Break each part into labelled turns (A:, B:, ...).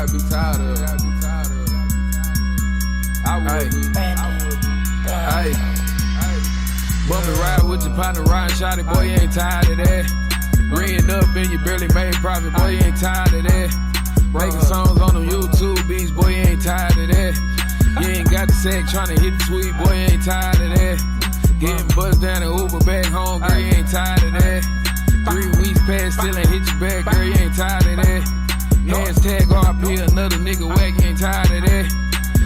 A: gotta be tired of it. I would be. Hey. Bumpin' ride with your partner, riding shotty, boy, you ain't tired of that. Ringing up and you barely made profit, boy, you ain't tired of that. Making songs on them YouTube beats, boy, you ain't tired of that. You ain't got the sack tryna hit the tweet, boy, you ain't tired of that. Getting buzzed down and Uber back home, girl, you ain't tired of that. 3 weeks past, still ain't hit you back, girl, you ain't tired of that. Hashtag RP, another nigga whack, you ain't tired of that.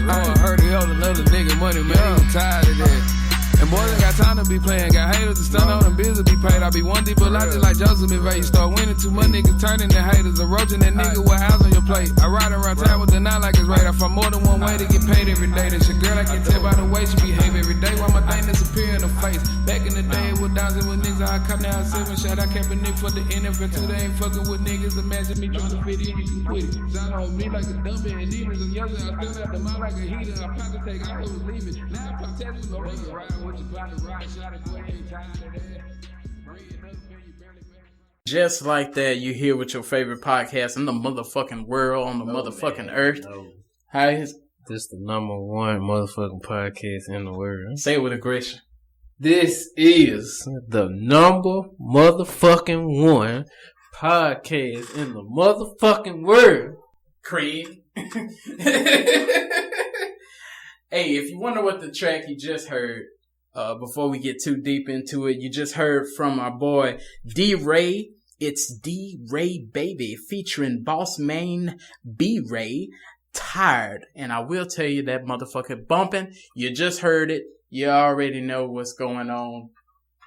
A: I done heard it hold another nigga money, man, you ain't tired of that. And boys ain't got time to be playing, got haters to stun on them bills to be paid. I be one deep, but I just like Joseph McVeigh. You start winning too much, niggas turning to haters. Approaching that nigga with eyes on your plate. I ride around town with the nine like it's right. I find more than one way to get paid every day. That's your girl, I can tell by the way she behave every day. Why my thing disappear in the face. Back in the day, it was dancing with niggas. I cut down 7 shot. I kept a nigga for the NFL too. They ain't fucking with niggas. Imagine me trying to fit in, you can quit it. Shout on me like a dummy, and even as younger, I still got the mouth like a heater. I popped to take, I was leaving. Now I pop tattoo, no nigga riding with your partner, ride.
B: Just like that, you here with your favorite podcast in the motherfucking world, on the motherfucking earth. How is
C: this the #1 motherfucking podcast in the world?
B: Say it with aggression.
C: This is the #1 podcast in the motherfucking world.
B: Craig. Hey, if you wonder what the track you just heard, before we get too deep into it, you just heard from our boy D-Ray. It's D-Ray Baby featuring Boss Man B-Ray, Tired. And I will tell you that motherfucker bumping. You just heard it. You already know what's going on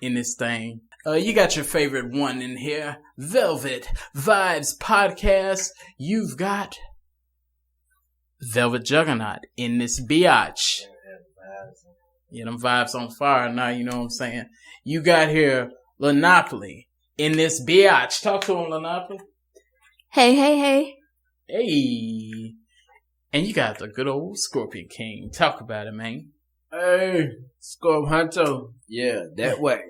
B: in this thing. You got your favorite one in here. Velvet Vibes Podcast. You've got Velvet Juggernaut in this biatch. Yeah, them vibes on fire now, you know what I'm saying? You got here Lynneopoly in this biatch. Talk to him, Lynneopoly.
D: Hey, hey, hey.
B: Hey. And you got the good old ScorpionKing. Talk about it, man.
C: Hey, Scorp Hunter. Yeah, that way.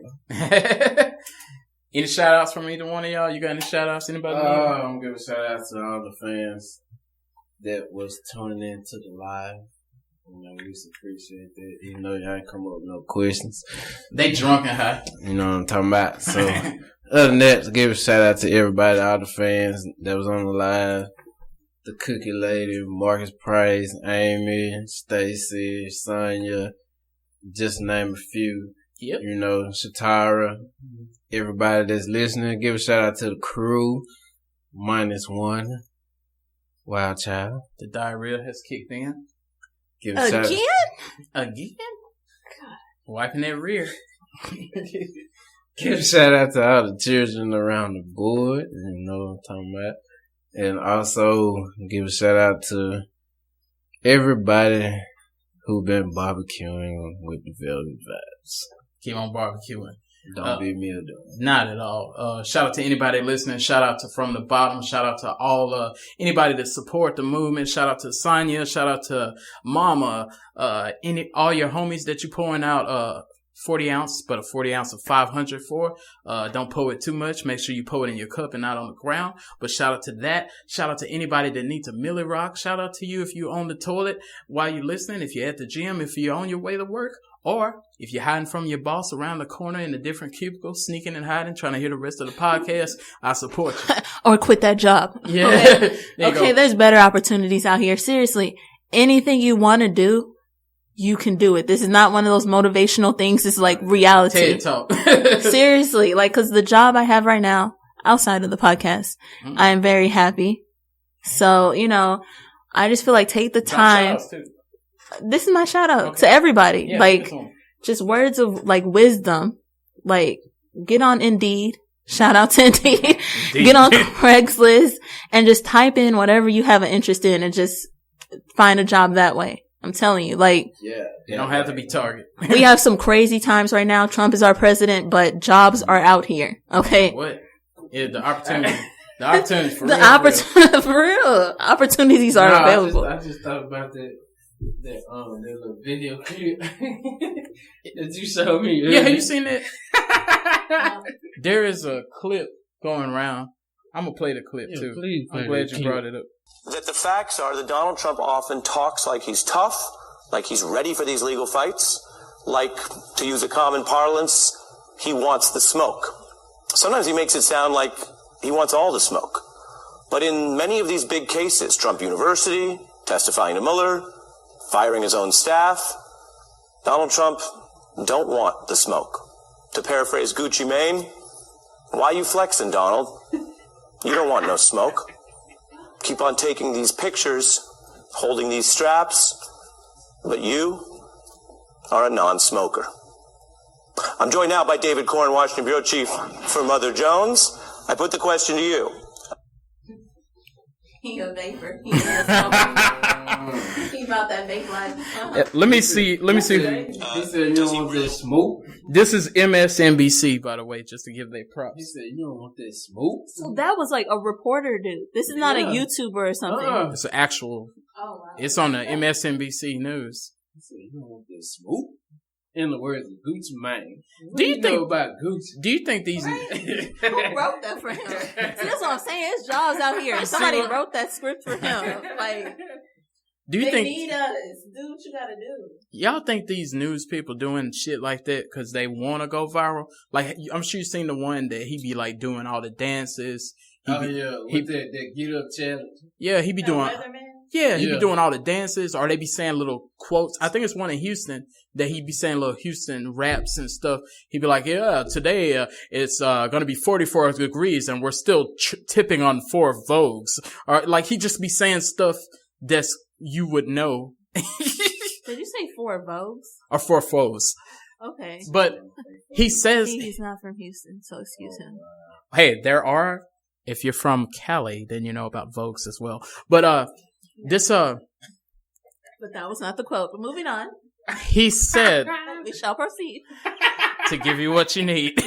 B: Any shout outs from either one of y'all? You got any shout outs? Anybody?
C: I'm giving a shout out to all the fans that was tuning in to the live. You know, we just appreciate that. Even though y'all ain't come up with no questions.
B: They drunk and high.
C: You know what I'm talking about. So, other than that, give a shout out to everybody, all the fans that was on the live. The Cookie Lady, Marcus Price, Amy, Stacy, Sonya, just name a few.
B: Yep.
C: You know, Shatara, everybody that's listening. Give a shout out to the crew. -1. Wildchild.
B: The diarrhea has kicked in.
C: Give a shout out.
B: Again? God. Wiping that rear.
C: Give a shout out to all the children around the board. You know what I'm talking about. And also give a shout out to everybody who been barbecuing with the Velvet Vibes.
B: Keep on barbecuing.
C: Don't be me or do.
B: Not at all. Shout out to anybody listening. Shout out to From the Bottom. Shout out to all anybody that support the movement. Shout out to Sonya. Shout out to Mama. All your homies that you pouring out 40 ounce, but a 40 ounce of 500 for. Don't pour it too much. Make sure you pour it in your cup and not on the ground. But shout out to that. Shout out to anybody that needs a Millie Rock. Shout out to you if you're on the toilet while you're listening. If you're at the gym, if you're on your way to work. Or if you're hiding from your boss around the corner in a different cubicle, sneaking and hiding, trying to hear the rest of the podcast, I support you.
D: Or quit that job.
B: Yeah.
D: Okay, there's better opportunities out here. Seriously, anything you want to do, you can do it. This is not one of those motivational things. It's like reality.
B: TED Talk.
D: Seriously, like, cause the job I have right now, outside of the podcast, I am very happy. So, you know, I just feel like take the time. This is my shout out to everybody. Yeah, like, just words of like wisdom. Like, get on Indeed. Shout out to Indeed. Get on Craigslist and just type in whatever you have an interest in and just find a job that way. I'm telling you, like,
B: you don't have to be Target.
D: We have some crazy times right now. Trump is our president, but jobs are out here. Okay.
B: What? Yeah, the opportunity. The opportunities for
D: real. Opportunities are available.
C: I just thought about that little video clip that you showed me.
B: Yeah, have you seen it? There is a clip going around I'm going to play the clip, too.
C: Please
B: I'm glad you brought it up.
E: That the facts are that Donald Trump often talks like he's tough, like he's ready for these legal fights, like, to use a common parlance, he wants the smoke. Sometimes he makes it sound like he wants all the smoke. But in many of these big cases, Trump University, testifying to Mueller, firing his own staff, Donald Trump don't want the smoke. To paraphrase Gucci Mane, why you flexing, Donald? You don't want no smoke. Keep on taking these pictures, holding these straps, but you are a non-smoker. I'm joined now by David Corn, Washington Bureau Chief for Mother Jones. I put the question to you.
D: He a vapor. He about that vape life.
B: Let me see.
C: He said you don't want that smoke.
B: This is MSNBC, by the way, just to give their props.
C: He said you don't want that smoke.
D: So that was like a reporter dude. This is not a YouTuber or something.
B: It's an actual.
D: Oh, wow.
B: It's on the MSNBC news.
C: He said you don't want that smoke. In the words of Gucci Mane.
B: Do you think
C: know about Gucci?
B: Do you think these?
D: Right? Who wrote that for him? See, that's what I'm saying. His job's out here. Somebody wrote that script for him. Like,
B: do you
D: they
B: think?
D: need us. Do what you gotta do.
B: Y'all think these news people doing shit like that because they want to go viral? Like, I'm sure you've seen the one that he be like doing all the dances.
C: That get up challenge.
B: Yeah, he be doing. Yeah, he be doing all the dances, or they be saying little quotes. I think it's one in Houston that he be saying little Houston raps and stuff. He'd be like, yeah, today it's going to be 44 degrees and we're still tipping on 4 Vogues. Or like he just be saying stuff that's you would know.
D: Did you say 4 Vogues?
B: Or 4 foes.
D: Okay.
B: But he says
D: he's not from Houston, so excuse him.
B: Hey, there are, if you're from Cali, then you know about Vogues as well. But this
D: But that was not the quote. But moving on.
B: He said
D: we shall proceed.
B: To give you what you need.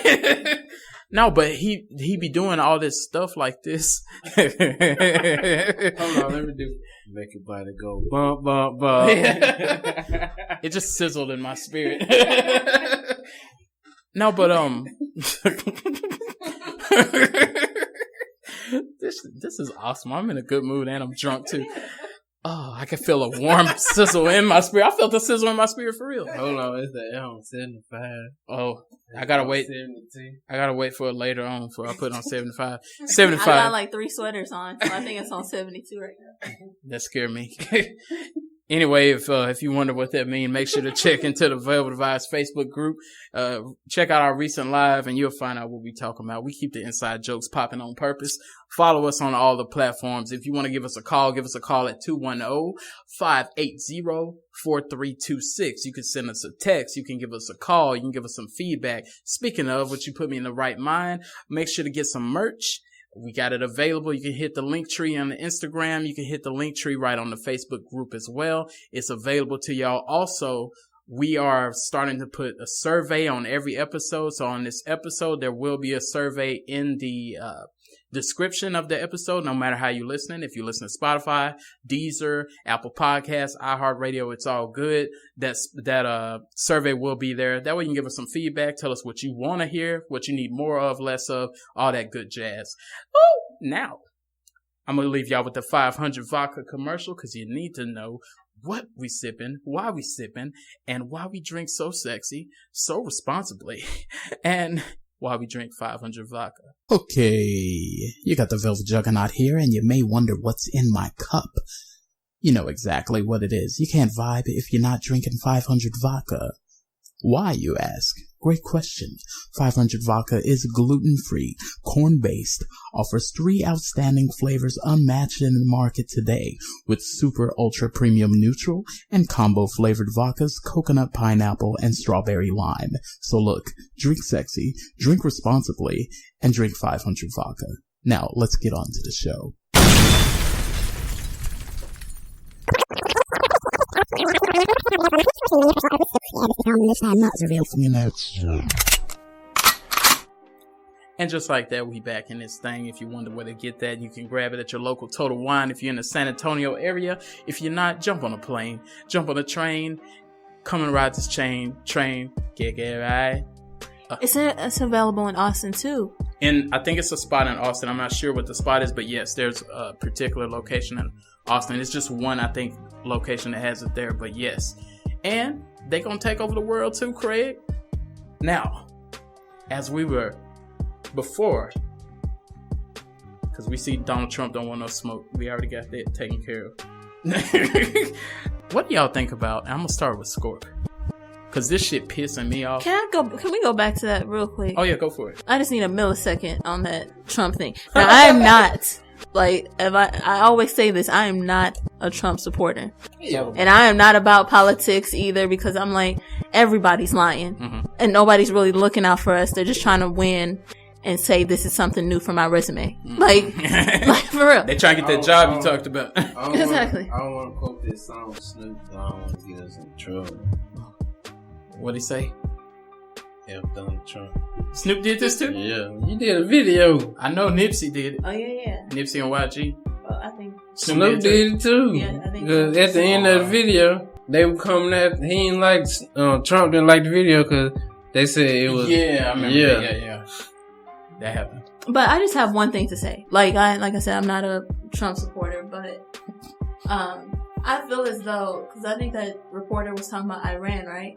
B: No, but he be doing all this stuff like this.
C: Hold on, let me do. Make your body go bump, bump, bump.
B: It just sizzled in my spirit. No, but This is awesome. I'm in a good mood and I'm drunk too. Oh, I can feel a warm sizzle in my spirit. I felt the sizzle in my spirit for real.
C: Hold on, it's the on 75.
B: Oh, I gotta wait.
C: 72. I
B: gotta wait for it later on before I put it on 75. 75.
D: I got like 3 sweaters on, so I think it's on 72 right now.
B: That scared me. Anyway, if you wonder what that means, make sure to check into the Velvet Advice Facebook group. Check out our recent live and you'll find out what we're talking about. We keep the inside jokes popping on purpose. Follow us on all the platforms. If you want to give us a call at 210-580-4326. You can send us a text. You can give us a call. You can give us some feedback. Speaking of, which you put me in the right mind, make sure to get some merch. We got it available. You can hit the link tree on the Instagram. You can hit the link tree right on the Facebook group as well. It's available to y'all. Also, we are starting to put a survey on every episode. So on this episode, there will be a survey in the description of the episode, no matter how you're listening. If you listen to Spotify, Deezer, Apple Podcasts, iHeartRadio, it's all good. That survey will be there. That way you can give us some feedback. Tell us what you want to hear, what you need more of, less of, all that good jazz. Oh, now I'm going to leave y'all with the 500 vodka commercial because you need to know what we sipping, why we sipping, and why we drink so sexy, so responsibly, and why we drink 500 vodka.
F: Okay, you got the Velvet Juggernaut here, and you may wonder what's in my cup. You know exactly what it is. You can't vibe if you're not drinking 500 vodka. Why, you ask? Great question. 500 vodka is gluten-free, corn-based, offers 3 outstanding flavors unmatched in the market today, with super ultra premium neutral and combo flavored vodkas, coconut, pineapple, and strawberry lime. So look, drink sexy, drink responsibly, and drink 500 vodka. Now, let's get on to the show.
B: And just like that, we back in this thing. If you wonder where to get that, you can grab it at your local Total Wine if you're in the San Antonio area. If you're not, jump on a plane, jump on a train, come and ride this train, get right.
D: It's available in Austin too.
B: And I think it's a spot in Austin. I'm not sure what the spot is, but yes, there's a particular location in Austin. It's just one, I think, location that has it there, but yes. And they gonna take over the world too, Craig. Now, as we were before, because we see Donald Trump don't want no smoke. We already got that taken care of. What do y'all think about? I'm gonna start with Scorp. Cause this shit pissing me off.
D: Can we go back to that real quick?
B: Oh yeah, go for it.
D: I just need a millisecond on that Trump thing. Now, I am not, like, I always say this, I am not a Trump supporter.
B: Yeah.
D: And I am not about politics either, because I'm like, everybody's lying. Mm-hmm. And nobody's really looking out for us. They're just trying to win and say this is something new for my resume. Mm-hmm. Like for real.
B: They trying to get that job you talked about.
D: Exactly.
C: I don't want to quote this song with Snoop. I don't want to get us in trouble.
B: What'd he say?
C: Yeah, Donald Trump.
B: Snoop did this too?
C: Yeah, you did a video.
B: I know Nipsey did it.
D: Oh yeah.
B: Nipsey and YG.
D: Well, I think
C: Snoop did it too.
D: Yeah, I think.
C: Because at the end of the video, they were coming at he ain't like Trump didn't like the video because they said it was.
B: Yeah, I remember. Yeah. That happened.
D: But I just have one thing to say. Like I said, I'm not a Trump supporter, but I feel as though, because I think that reporter was talking about Iran, right?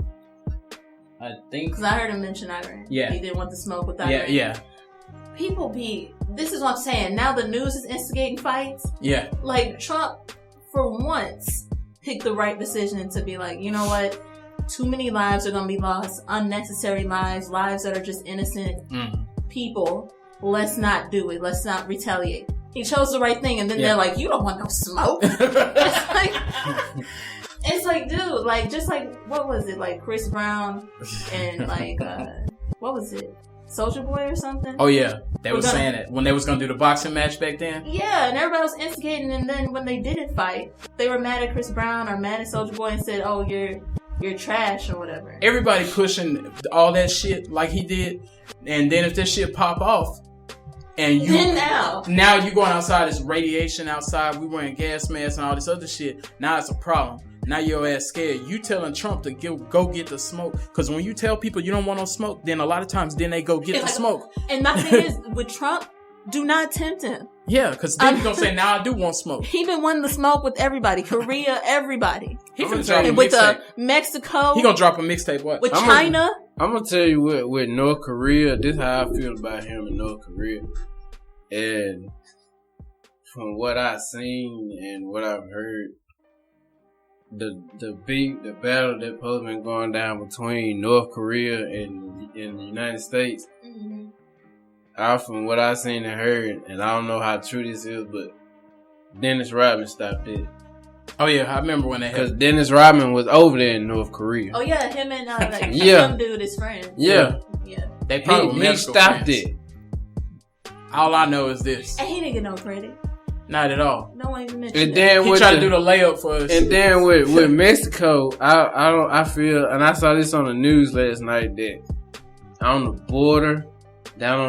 B: I think.
D: Because I heard him mention Iran.
B: Yeah.
D: He didn't want to smoke with Iran.
B: Yeah.
D: This is what I'm saying. Now the news is instigating fights.
B: Yeah.
D: Like, Trump, for once, picked the right decision to be like, you know what? Too many lives are going to be lost. Unnecessary lives that are just innocent people. Let's not do it. Let's not retaliate. He chose the right thing, and then they're like, you don't want no smoke. It's like, dude, like, just like, what was it? Like, Chris Brown and, like, what was it? Soulja Boy or something?
B: Oh, yeah. They were saying it when they was going to do the boxing match back then.
D: Yeah, and everybody was instigating, and then when they didn't fight, they were mad at Chris Brown or mad at Soulja Boy and said, oh, you're trash or whatever.
B: Everybody pushing all that shit like he did, and then if this shit pop off, and you now you going outside, it's radiation outside, we wearing gas masks and all this other shit, now it's a problem. Now your ass scared. You telling Trump to go get the smoke. Because when you tell people you don't want no smoke, then a lot of times then they go get the smoke.
D: And my thing is, with Trump, do not tempt him.
B: Yeah, because then he's going to say, now I do want smoke.
D: He been wanting the smoke with everybody. Korea, everybody.
B: He finna drop a
D: with
B: mixtape.
D: Mexico.
B: He going to drop a mixtape. What?
D: With China.
C: I'm going to tell you with North Korea, this is how I feel about him in North Korea. And from what I've seen and what I've heard, the battle that supposed been going down between North Korea and the United States, from what I've seen and heard, and I don't know how true this is, but Dennis Rodman stopped it.
B: Oh yeah, I remember when they had.
C: Because Dennis Rodman was over there in North Korea.
D: Oh yeah, him and some dude is friends.
C: Yeah.
B: They probably
C: he stopped
B: friends.
C: it.
B: All I know is this.
D: And he didn't get no credit.
B: Not at all.
D: No one even mentioned
C: and then
B: he tried to do the layup for us.
C: And then with Mexico, I feel, and I saw this on the news last night, that down on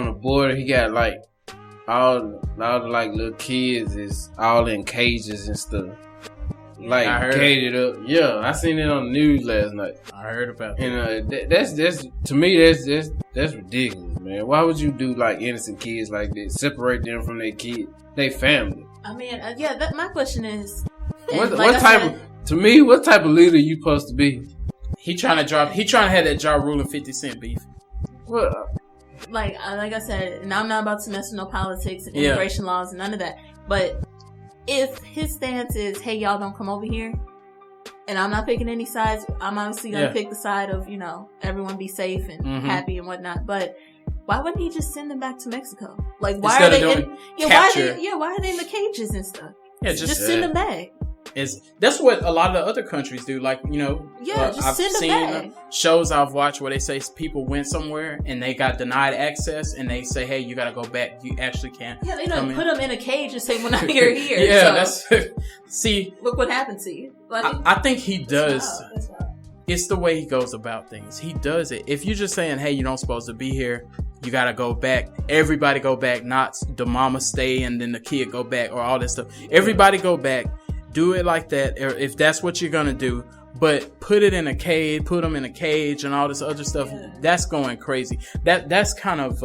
C: the border, he got like all the like little kids is all in cages and stuff. Like gated up. Yeah, I seen it on the news last night.
B: I heard about that.
C: And that's to me that's ridiculous, man. Why would you do like innocent kids like this? Separate them from their their family.
D: I mean, my question is,
C: what type of leader you supposed to be?
B: He trying to have that Ja Rule and 50 Cent beef.
C: What?
D: Like I said, and I'm not about to mess with no politics and immigration laws and none of that. But if his stance is, hey, y'all don't come over here, and I'm not picking any sides, I'm obviously gonna pick the side of, everyone be safe and happy and whatnot. But why wouldn't he just send them back to Mexico? Like, why are they in? Why are they in the cages and stuff? Yeah, just send them back.
B: That's what a lot of the other countries do. Like,
D: just send them back.
B: Shows I've watched where they say people went somewhere and they got denied access, and they say, "Hey, you got to go back. You actually can't."
D: Yeah, they don't put them in a cage and say, "Well, now you're here."
B: Yeah, see.
D: Look what happened to you.
B: I think he does. It's the way he goes about things. He does it. If you're just saying, "Hey, you don't supposed to be here," you gotta go back. Everybody go back. Not the mama stay and then the kid go back or all that stuff. Everybody go back. Do it like that, or if that's what you're gonna do. But put it in a cage, put them in a cage, and all this other stuff. That's going crazy. That's kind of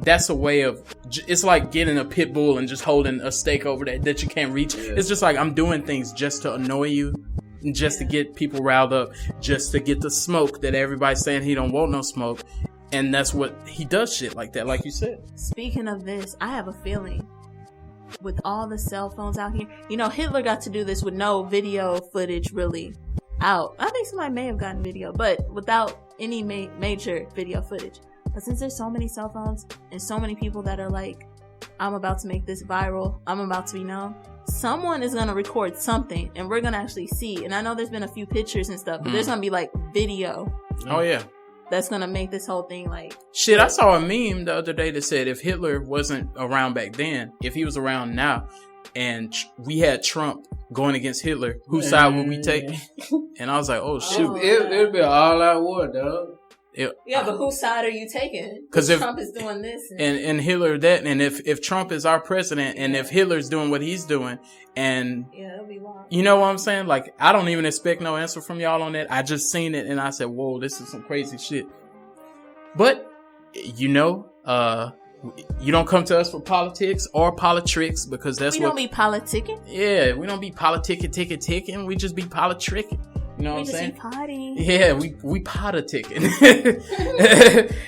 B: that's a way of, it's like getting a pit bull and just holding a stake over that you can't reach. Yeah. It's just like, I'm doing things just to annoy you, just to get people riled up, just to get the smoke that everybody's saying he don't want no smoke. And that's what he does, shit like that, like you said.
D: Speaking of this, I have a feeling with all the cell phones out here, you know, Hitler got to do this with no video footage really out. I think somebody may have gotten video, but without any major video footage. But since there's so many cell phones and so many people that are like, I'm about to make this viral, I'm about to be known, someone is going to record something and we're going to actually see. And I know there's been a few pictures and stuff, but there's going to be like video.
B: Oh, yeah.
D: That's going to make this whole thing like...
B: Shit, I saw a meme the other day that said if Hitler wasn't around back then, if he was around now, and we had Trump going against Hitler, whose side would we take? And I was like, oh, shoot.
C: It'll be an all-out war, dog.
D: Yeah, but whose side are you taking? Because Trump is doing this.
B: And Hitler that. And if Trump is our president, and if Hitler's doing what he's doing, and...
D: Yeah, it'll be wild.
B: You know what I'm saying? Like, I don't even expect no answer from y'all on that. I just seen it, and I said, whoa, this is some crazy shit. But, you know, you don't come to us for politics or Politrix, because that's
D: we don't be politicking.
B: Yeah, we don't be ticking. We just be politricking. You know what I'm saying?
D: Potty.
B: Yeah, we politicking.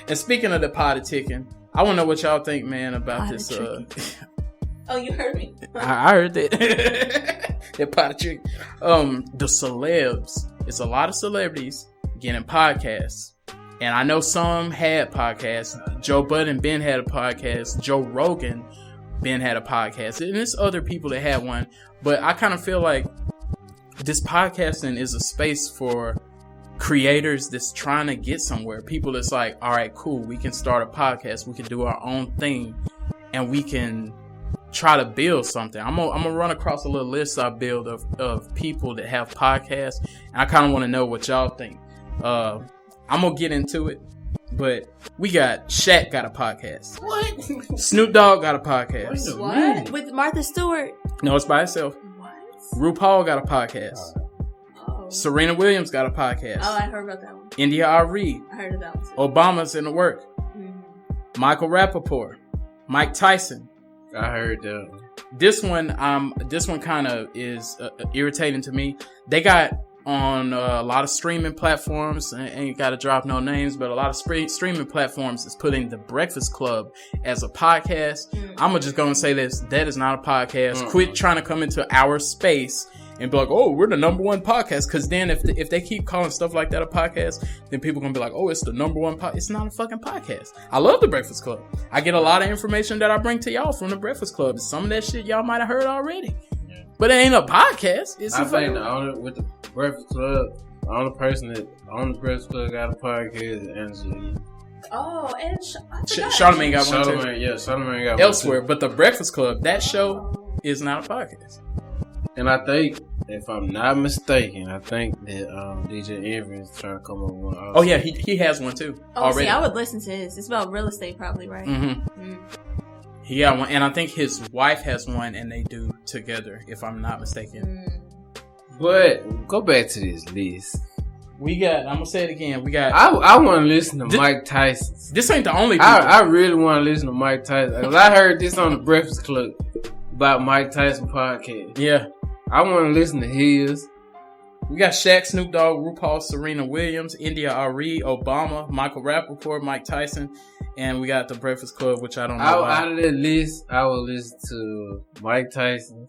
B: And speaking of the politicking, I want to know what y'all think, man, about this.
D: Oh, you heard me.
B: I heard that. That politrick. The celebs. It's a lot of celebrities getting podcasts. And I know some had podcasts. Joe Budden, Ben had a podcast. Joe Rogan, Ben had a podcast. And there's other people that had one. But I kind of feel like this podcasting is a space for creators that's trying to get somewhere. People that's like, all right, cool. We can start a podcast. We can do our own thing. And we can try to build something. I'm gonna run across a little list I build of people that have podcasts. And I kind of want to know what y'all think. I'm gonna get into it. But we got Shaq got a podcast.
D: What?
B: Snoop Dogg got a podcast.
D: What? With Martha Stewart?
B: No, it's by itself. RuPaul got a podcast.
D: Oh.
B: Serena Williams got a podcast.
D: Oh, I heard about that one.
B: India Ari.
D: I heard of that one too.
B: Obama's in the work.
D: Mm-hmm.
B: Michael Rappaport. Mike Tyson.
C: I heard that.
B: This one kind of is irritating to me. They got on a lot of streaming platforms, ain't got to drop no names, but a lot of streaming platforms is putting The Breakfast Club as a podcast. I'm just going to say this. That is not a podcast. Quit trying to come into our space and be like, oh, we're the number one podcast. Because then if they keep calling stuff like that a podcast, then people going to be like, oh, it's the number one podcast. It's not a fucking podcast. I love The Breakfast Club. I get a lot of information that I bring to y'all from The Breakfast Club. Some of that shit y'all might have heard already. But it ain't a podcast. It's
C: I think the owner with the Breakfast Club, the only person that on the Breakfast Club got a podcast is Angela.
D: Oh, and
B: Charlamagne got one too.
C: Charlamagne got
B: elsewhere,
C: one too.
B: But the Breakfast Club, that show is not a podcast.
C: And I think, if I'm not mistaken, I think that DJ Envy is trying to come up with one. Also.
B: Oh yeah, he has one too. Already.
D: See, I would listen to his. It's about real estate, probably, right?
B: Mm-hmm. He got one, and I think his wife has one, and they do together, if I'm not mistaken.
C: But go back to this list.
B: We got. I'm gonna say it again. We got.
C: I want to listen to Mike Tyson.
B: This ain't the only people.
C: I really want to listen to Mike Tyson. Cause I heard this on the Breakfast Club about Mike Tyson podcast.
B: Yeah,
C: I want to listen to his.
B: We got Shaq, Snoop Dogg, RuPaul, Serena Williams, India Ari, Obama, Michael Rappaport, Mike Tyson, and we got The Breakfast Club, which I don't know.
C: Out of that list, I will listen to Mike Tyson.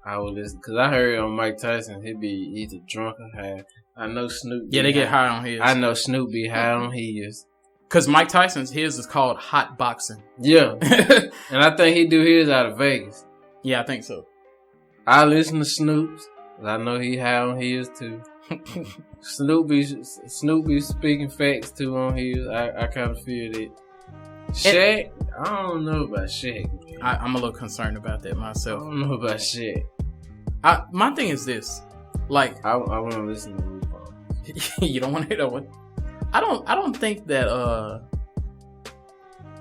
C: I will listen because I heard on Mike Tyson he'd be either drunk or high. I know Snoop.
B: Yeah, they get high on his.
C: I know Snoop be high on his.
B: Cause Mike Tyson's his is called Hot Boxing.
C: Yeah, and I think he do his out of Vegas.
B: Yeah, I think so.
C: I listen to Snoop's. I know he high on his too. Snoop be speaking facts too on his. I kind of feel that. Shaq, I don't know about Shaq.
B: I'm a little concerned about that myself.
C: I don't know about Shaq.
B: My thing is this, like
C: I want to listen to RuPaul.
B: You don't want to hear that one. I don't think that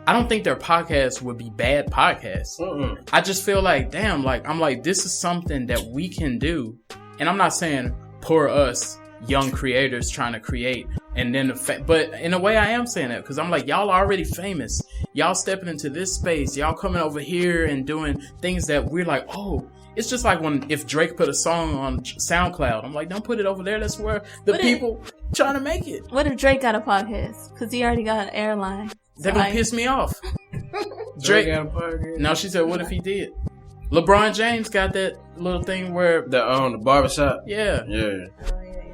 B: I don't think their podcasts would be bad podcasts. I just feel like, damn, like I'm like, this is something that we can do. And I'm not saying poor us young creators trying to create, And then but in a way I am saying that because I'm like, y'all are already famous. Y'all stepping into this space. Y'all coming over here and doing things that we're like, oh, it's just like if Drake put a song on SoundCloud. I'm like, don't put it over there. That's where the people trying to make it.
D: What if Drake got a podcast? Because he already got an airline.
B: They're going to piss me off. Drake got a podcast? No, she said, what if he did? LeBron James got that little thing where...
C: The barbershop?
B: Yeah.
C: Yeah.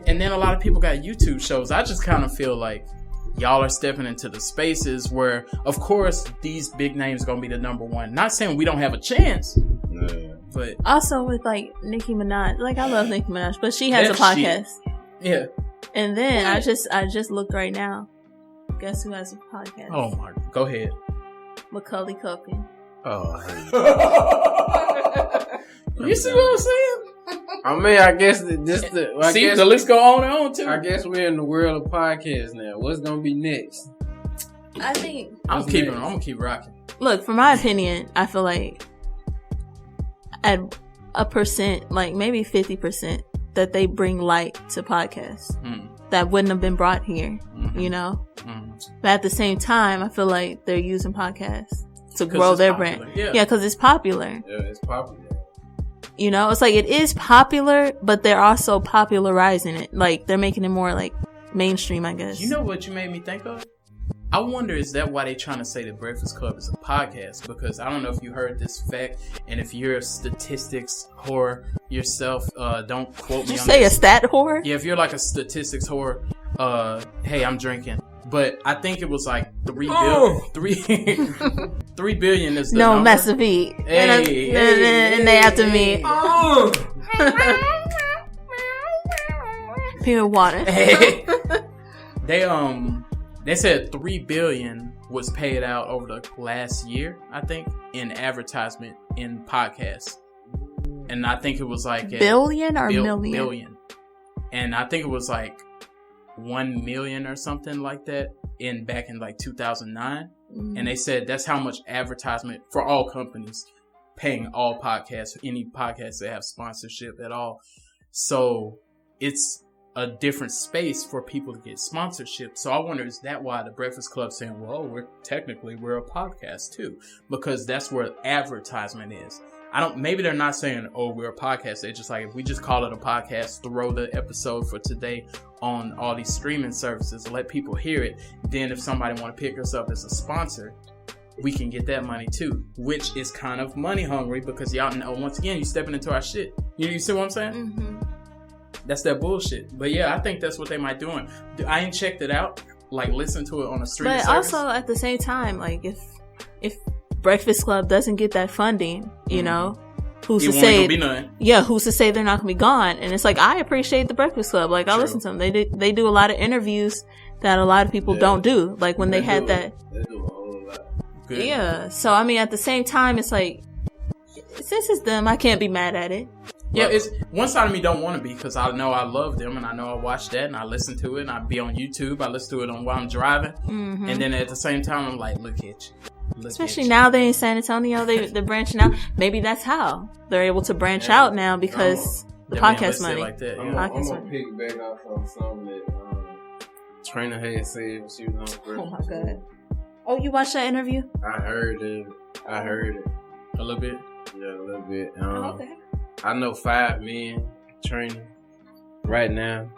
B: And then a lot of people got YouTube shows. I just kind of feel like y'all are stepping into the spaces where, of course, these big names are going to be the number one. Not saying we don't have a chance.
C: Yeah.
B: But
D: also with like Nicki Minaj, like I love Nicki Minaj, but she has a podcast.
B: Yeah.
D: And then I just looked right now. Guess who has a podcast?
B: Oh my! Go ahead.
D: Macaulay Culkin.
C: Oh, I hate
B: it. You see what I'm saying?
C: I mean, I guess the
B: list go on and on too.
C: I guess we're in the world of podcasts now. What's gonna be next?
D: I think
B: I'm gonna keep rocking.
D: Look, for my opinion, I feel like at a percent, like maybe 50%, that they bring light to podcasts that wouldn't have been brought here, you know? But at the same time, I feel like they're using podcasts to grow their brand. Yeah, because it's popular.
C: Yeah, it's popular.
D: You know, it's like it is popular, but they're also popularizing it. Like, they're making it more, like, mainstream, I guess.
B: You know what you made me think of? I wonder, is that why they trying to say that Breakfast Club is a podcast? Because I don't know if you heard this fact, and if you're a statistics whore yourself, don't quote me on this.
D: Did you say a stat whore?
B: Yeah, if you're like a statistics whore, hey, I'm drinking. But I think it was like 3 billion. 3 billion is the
D: no
B: number.
D: Massive. And they after me.
B: Oh.
D: Pure water.
B: They said 3 billion was paid out over the last year, I think, in advertisement in podcasts. And I think it was like
D: billion or million?
B: Billion. And I think it was like 1 million or something like that back in like 2009. And they said that's how much advertisement for all companies paying all podcasts, any podcasts that have sponsorship at all. So it's a different space for people to get sponsorship. So I wonder, is that why the Breakfast Club saying, well, we're a podcast too, because that's where advertisement is. Maybe they're not saying, oh, we're a podcast. They're just like, if we just call it a podcast, throw the episode for today on all these streaming services, let people hear it. Then if somebody want to pick us up as a sponsor, we can get that money too, which is kind of money hungry because y'all know, once again, you stepping into our shit. You see what I'm saying? Mm-hmm. That's that bullshit. But yeah, I think that's what they might doing. I ain't checked it out, like listen to it on a streaming service.
D: But also at the same time, like if Breakfast Club doesn't get that funding, you know, who's to say they're not gonna be gone? And it's like, I appreciate the Breakfast Club. Like, I listen to them. They do a lot of interviews that a lot of people don't do. Like when they had that.
C: They do a whole lot.
B: Good.
D: Yeah. So I mean, at the same time, it's like, since it's them, I can't be mad at it.
B: Yeah, it's one side of me don't want to be because I know I love them and I know I watch that and I listen to it and I be on YouTube. I listen to it while I'm driving, and then at the same time I'm like, look at you.
D: Especially now they're in San Antonio, they're branching out. Maybe that's how they're able to branch out now because the podcast money.
C: Like that, I'm gonna piggyback off on something that Trina had said when she was on.
D: Oh my god! Oh, you watched that interview?
C: I heard it.
B: A little bit.
C: Yeah, a little bit.
D: Okay.
C: I know 5 men training right now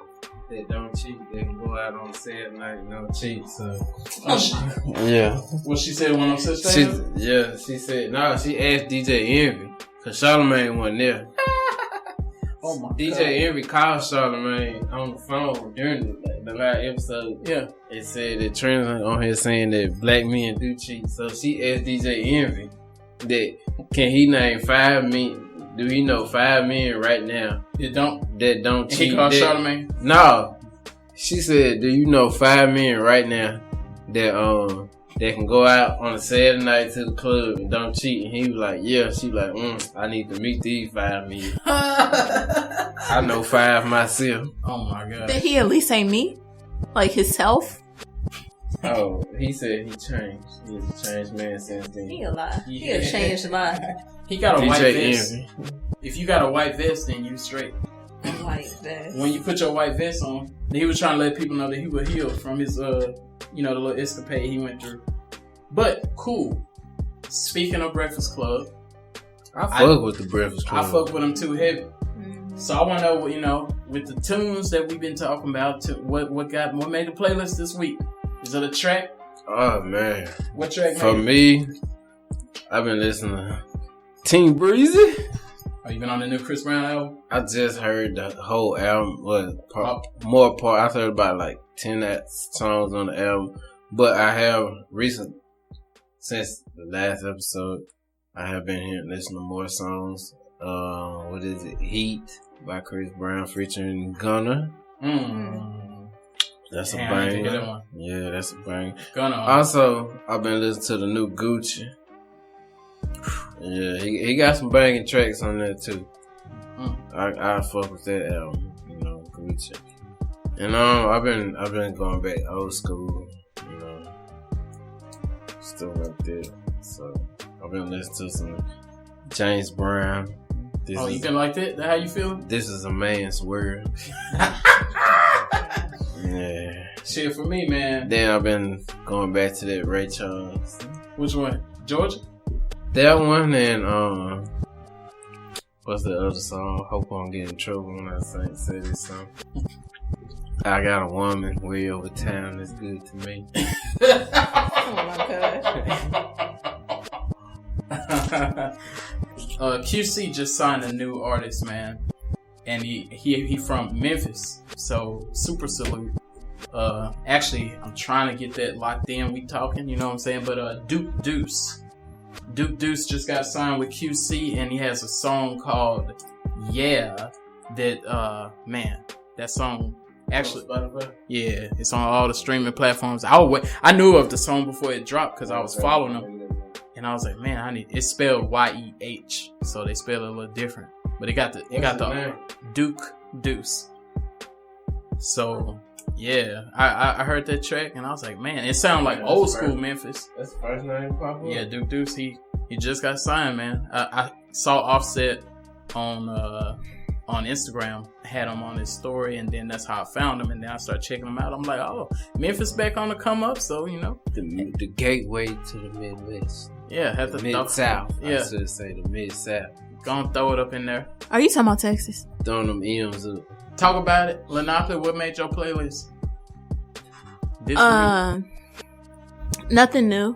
C: that don't cheat. They can go out on Saturday night and don't cheat. So, yeah.
B: What she said when I'm such thing?
C: She said, no, she asked DJ Envy because Charlamagne wasn't there.
B: Oh my
C: DJ
B: God.
C: Envy called Charlamagne on the phone during the live episode.
B: Yeah.
C: It said that Trina on here saying that black men do cheat. So she asked DJ Envy that can he name 5 men. Do you know 5 men right now that don't cheat?
B: He called Charlamagne?
C: No. She said, do you know 5 men right now that can go out on a Saturday night to the club and don't cheat? And he was like, yeah. She like, I need to meet these 5 men. I know 5 myself.
B: Oh my God.
D: Did he at least say me? Like himself?
C: Oh, he said he changed. He's a changed man since then.
D: He a lie. He a changed lie.
B: He got a white vest.
C: Envy.
B: If you got a white vest, then you straight.
D: White vest.
B: When you put your white vest on, He was trying to let people know that he was healed from his, the little escapade he went through. But, cool. Speaking of Breakfast Club.
C: I fuck with the Breakfast Club.
B: I fuck with them too heavy. So I want to know, with the tunes that we've been talking about, what made the playlist this week? Is it a track?
C: Oh, man.
B: What track
C: For me, I've been listening to Team Breezy.
B: Oh, you been on the new Chris Brown album?
C: I just heard the whole album. I've heard about like 10 songs on the album. But I have since the last episode, I have been here listening to more songs. What is it? Heat by Chris Brown featuring Gunna. That's a bang. Yeah, that's a bang.
B: Gunna.
C: Also, I've been listening to the new Gucci. Yeah, he got some banging tracks on there too. I fuck with that album, Gucci. And I've been going back old school, stuff like that. So I've been listening to some James Brown.
B: You been like that? That how you feeling?
C: This is a man's world. Yeah.
B: Shit for me, man.
C: Then I've been going back to that Ray Charles.
B: Which one? Georgia?
C: That one and what's the other song? Hope I don't get in trouble when I say this song. I got a woman way over town that's good to me.
D: Oh my
B: god. QC just signed a new artist, man. And he from Memphis. So super salute. Actually I'm trying to get that locked in. We talking, you know what I'm saying? But Duke Deuce just got signed with QC, and he has a song called Yeah that man, that song actually, yeah, it's on all the streaming platforms. I knew of the song before it dropped because I was following them, and I was like, man, it's spelled YEH, so they spell it a little different, but it got the Duke Deuce. So yeah, I heard that track and I was like, man, it sounded like old school Memphis.
C: That's the first name pop up?
B: Yeah, Duke Deuce, he just got signed, man. I saw Offset on Instagram, had him on his story, and then that's how I found him, and then I started checking him out. I'm like, oh, Memphis back on the come up, so
C: the gateway to the Midwest.
B: Yeah, have to
C: Mid-South.
B: Yeah.
C: I should say the Mid-South.
B: Gonna throw it up in there.
D: Are you talking about Texas?
C: Throwing them M's up.
B: Talk about it. Lynneopoly, what made your playlist?
D: Nothing new.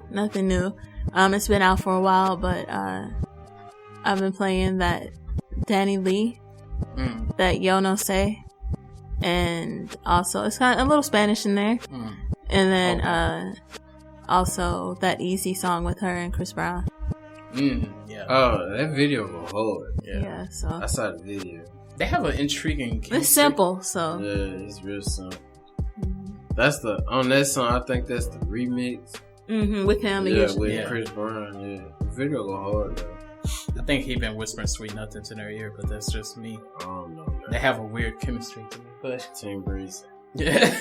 D: It's been out for a while, but I've been playing that Danny Lee, that Yo No Say, and also it's got a little Spanish in there, and then also that Easy song with her and Chris Brown.
B: Yeah.
C: Oh, that video was hard.
D: Yeah. So
C: I saw the video.
B: They have an intriguing chemistry.
D: It's simple, so
C: yeah, it's real simple. That's on that song. I think that's the remix.
D: With him.
C: With Chris Brown. Yeah, the video go hard though.
B: I think he been whispering sweet nothings in their ear, but that's just me.
C: I don't know. Man.
B: They have a weird chemistry to me, but
C: Team Breeze.
B: Yeah.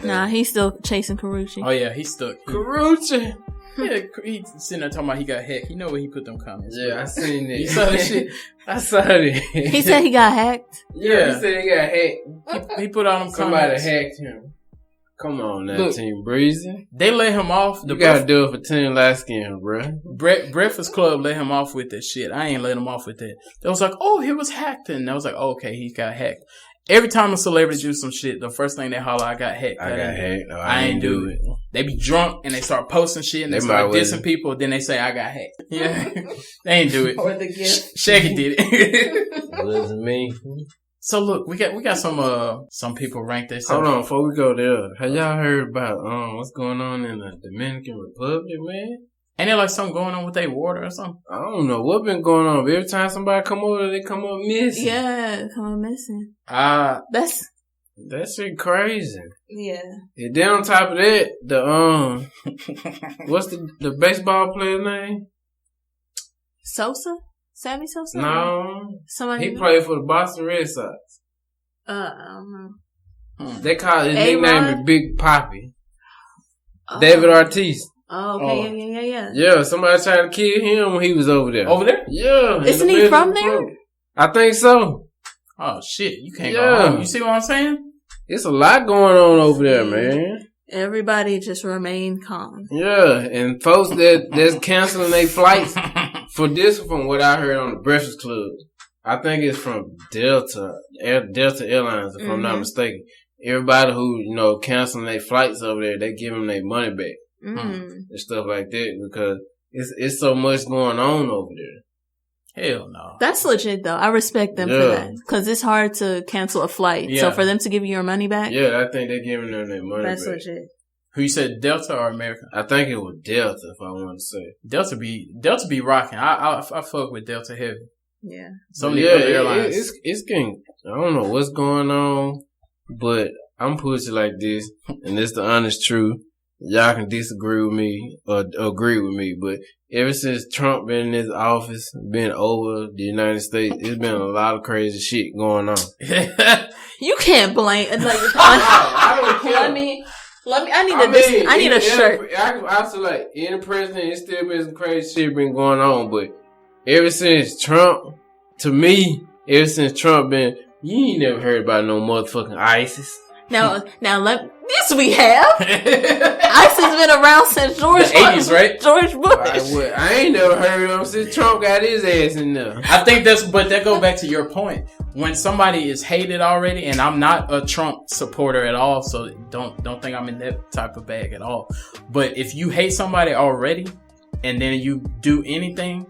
D: Nah, he's still chasing Karuchi.
B: Oh yeah, he's stuck.
C: Karuchi.
B: Yeah, he's sitting there talking about he got hacked. You know where he put them comments.
C: Yeah, I seen it.
B: You saw that shit?
C: I saw it.
D: He said he got hacked.
C: Yeah, he said he got hacked.
B: He put on them
C: Somebody
B: comments.
C: hacked him. Come on now,
B: Look,
C: Team Breezy.
B: They let him off.
C: You gotta do it for Team Light Skin, bruh.
B: Breakfast Club let him off with that shit. I ain't let him off with that. They was like, oh, he was hacked. And I was like, oh, okay, he got hacked. Every time a celebrity do some shit, the first thing they holler, I got hacked.
C: I got hacked. No,
B: I ain't do it. They be drunk and they start posting shit and they start dissing people. Then they say, I got hacked. Yeah. They ain't do it.
D: Or the gift.
B: Shaggy did it.
C: It wasn't me.
B: So look, we got some people ranked themselves.
C: Hold on, before we go there, have y'all heard about what's going on in the Dominican Republic, man?
B: Ain't there like something going on with their water or something?
C: I don't know what been going on. But every time somebody come over, they come up missing.
D: Yeah, come on missing.
C: That shit crazy.
D: Yeah.
C: And then on top of that, the what's the baseball player name?
D: Sosa? Sammy Sosa?
C: No.
D: Somebody
C: He played for the Boston Red Sox.
D: I don't know.
C: They call his nickname is Big Poppy.
D: Oh.
C: David Ortiz.
D: Oh, okay, yeah.
C: Yeah, somebody tried to kill him when he was over there.
B: Over there?
C: Yeah.
D: Isn't he from there?
C: I think so.
B: Oh shit, you can't go home. You see what I'm saying?
C: It's a lot going on over there, man.
D: Everybody just remain calm.
C: Yeah, and folks that's canceling their flights for this, from what I heard on the Breakfast Club, I think it's from Delta Airlines, if I'm not mistaken. Everybody who, canceling their flights over there, they give them their money back. And stuff like that, because it's so much going on over there.
B: Hell no.
D: That's legit though. I respect them for that. Cause it's hard to cancel a flight. Yeah. So for them to give you your money back.
C: Yeah, I think they're giving them their money back.
D: That's legit.
B: Who you said, Delta or American?
C: I think it was Delta, if I want to say.
B: Delta be rocking. I fuck with Delta heavy.
D: Yeah.
B: So many other airlines.
C: It's getting, I don't know what's going on, but I'm pushing like this, and it's the honest truth. Y'all can disagree with me or agree with me, but ever since Trump been in his office, been over the United States, it's been a lot of crazy shit going on.
D: You can't blame. I need a shirt.
C: I feel like any president, it's still been some crazy shit been going on, but ever since Trump been, you ain't never heard about no motherfucking ISIS.
D: Now, yes, we have. ISIS been around since George
B: the 80s, right?
D: George Bush.
C: I ain't never heard of him since Trump got his ass in there.
B: I think but that goes back to your point. When somebody is hated already, and I'm not a Trump supporter at all, so don't think I'm in that type of bag at all. But if you hate somebody already, and then you do anything,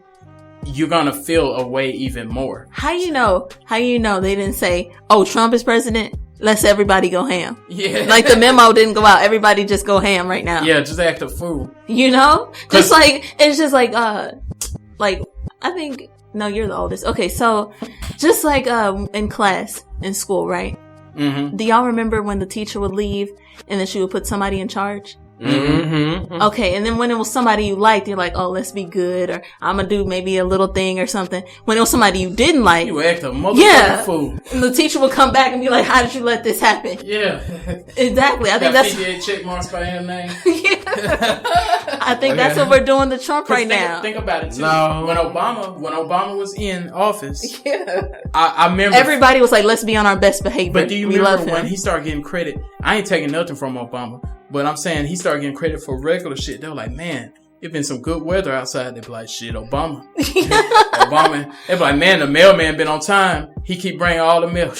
B: you're gonna feel a way even more.
D: How you know they didn't say, "Oh, Trump is president"? Let's everybody go ham. Yeah. Like the memo didn't go out. Everybody just go ham right now.
B: Yeah, just act a fool.
D: It's just like, I think, no, you're the oldest. Okay, so just like, in class, in school, right? Mm-hmm. Do y'all remember when the teacher would leave and then she would put somebody in charge? Mm-hmm. Okay, and then when it was somebody you liked, you're like, oh, let's be good, or I'm gonna do maybe a little thing or something. When it was somebody you didn't like,
B: you act a motherfucking fool.
D: And the teacher would come back and be like, how did you let this happen?
B: Yeah.
D: Exactly. I think that's
B: 58 check marks by his name.
D: Yeah. I think that's what we're doing to Trump right now.
B: Think about it too. No. When Obama was in office, I remember
D: everybody was like, let's be on our best behavior.
B: But do you remember when he started getting credit? I ain't taking nothing from Obama. But I'm saying he started getting credit for regular shit. They were like, man, it been some good weather outside. They be like, shit, Obama. Obama. They be like, man, the mailman been on time. He keep bringing all the mail.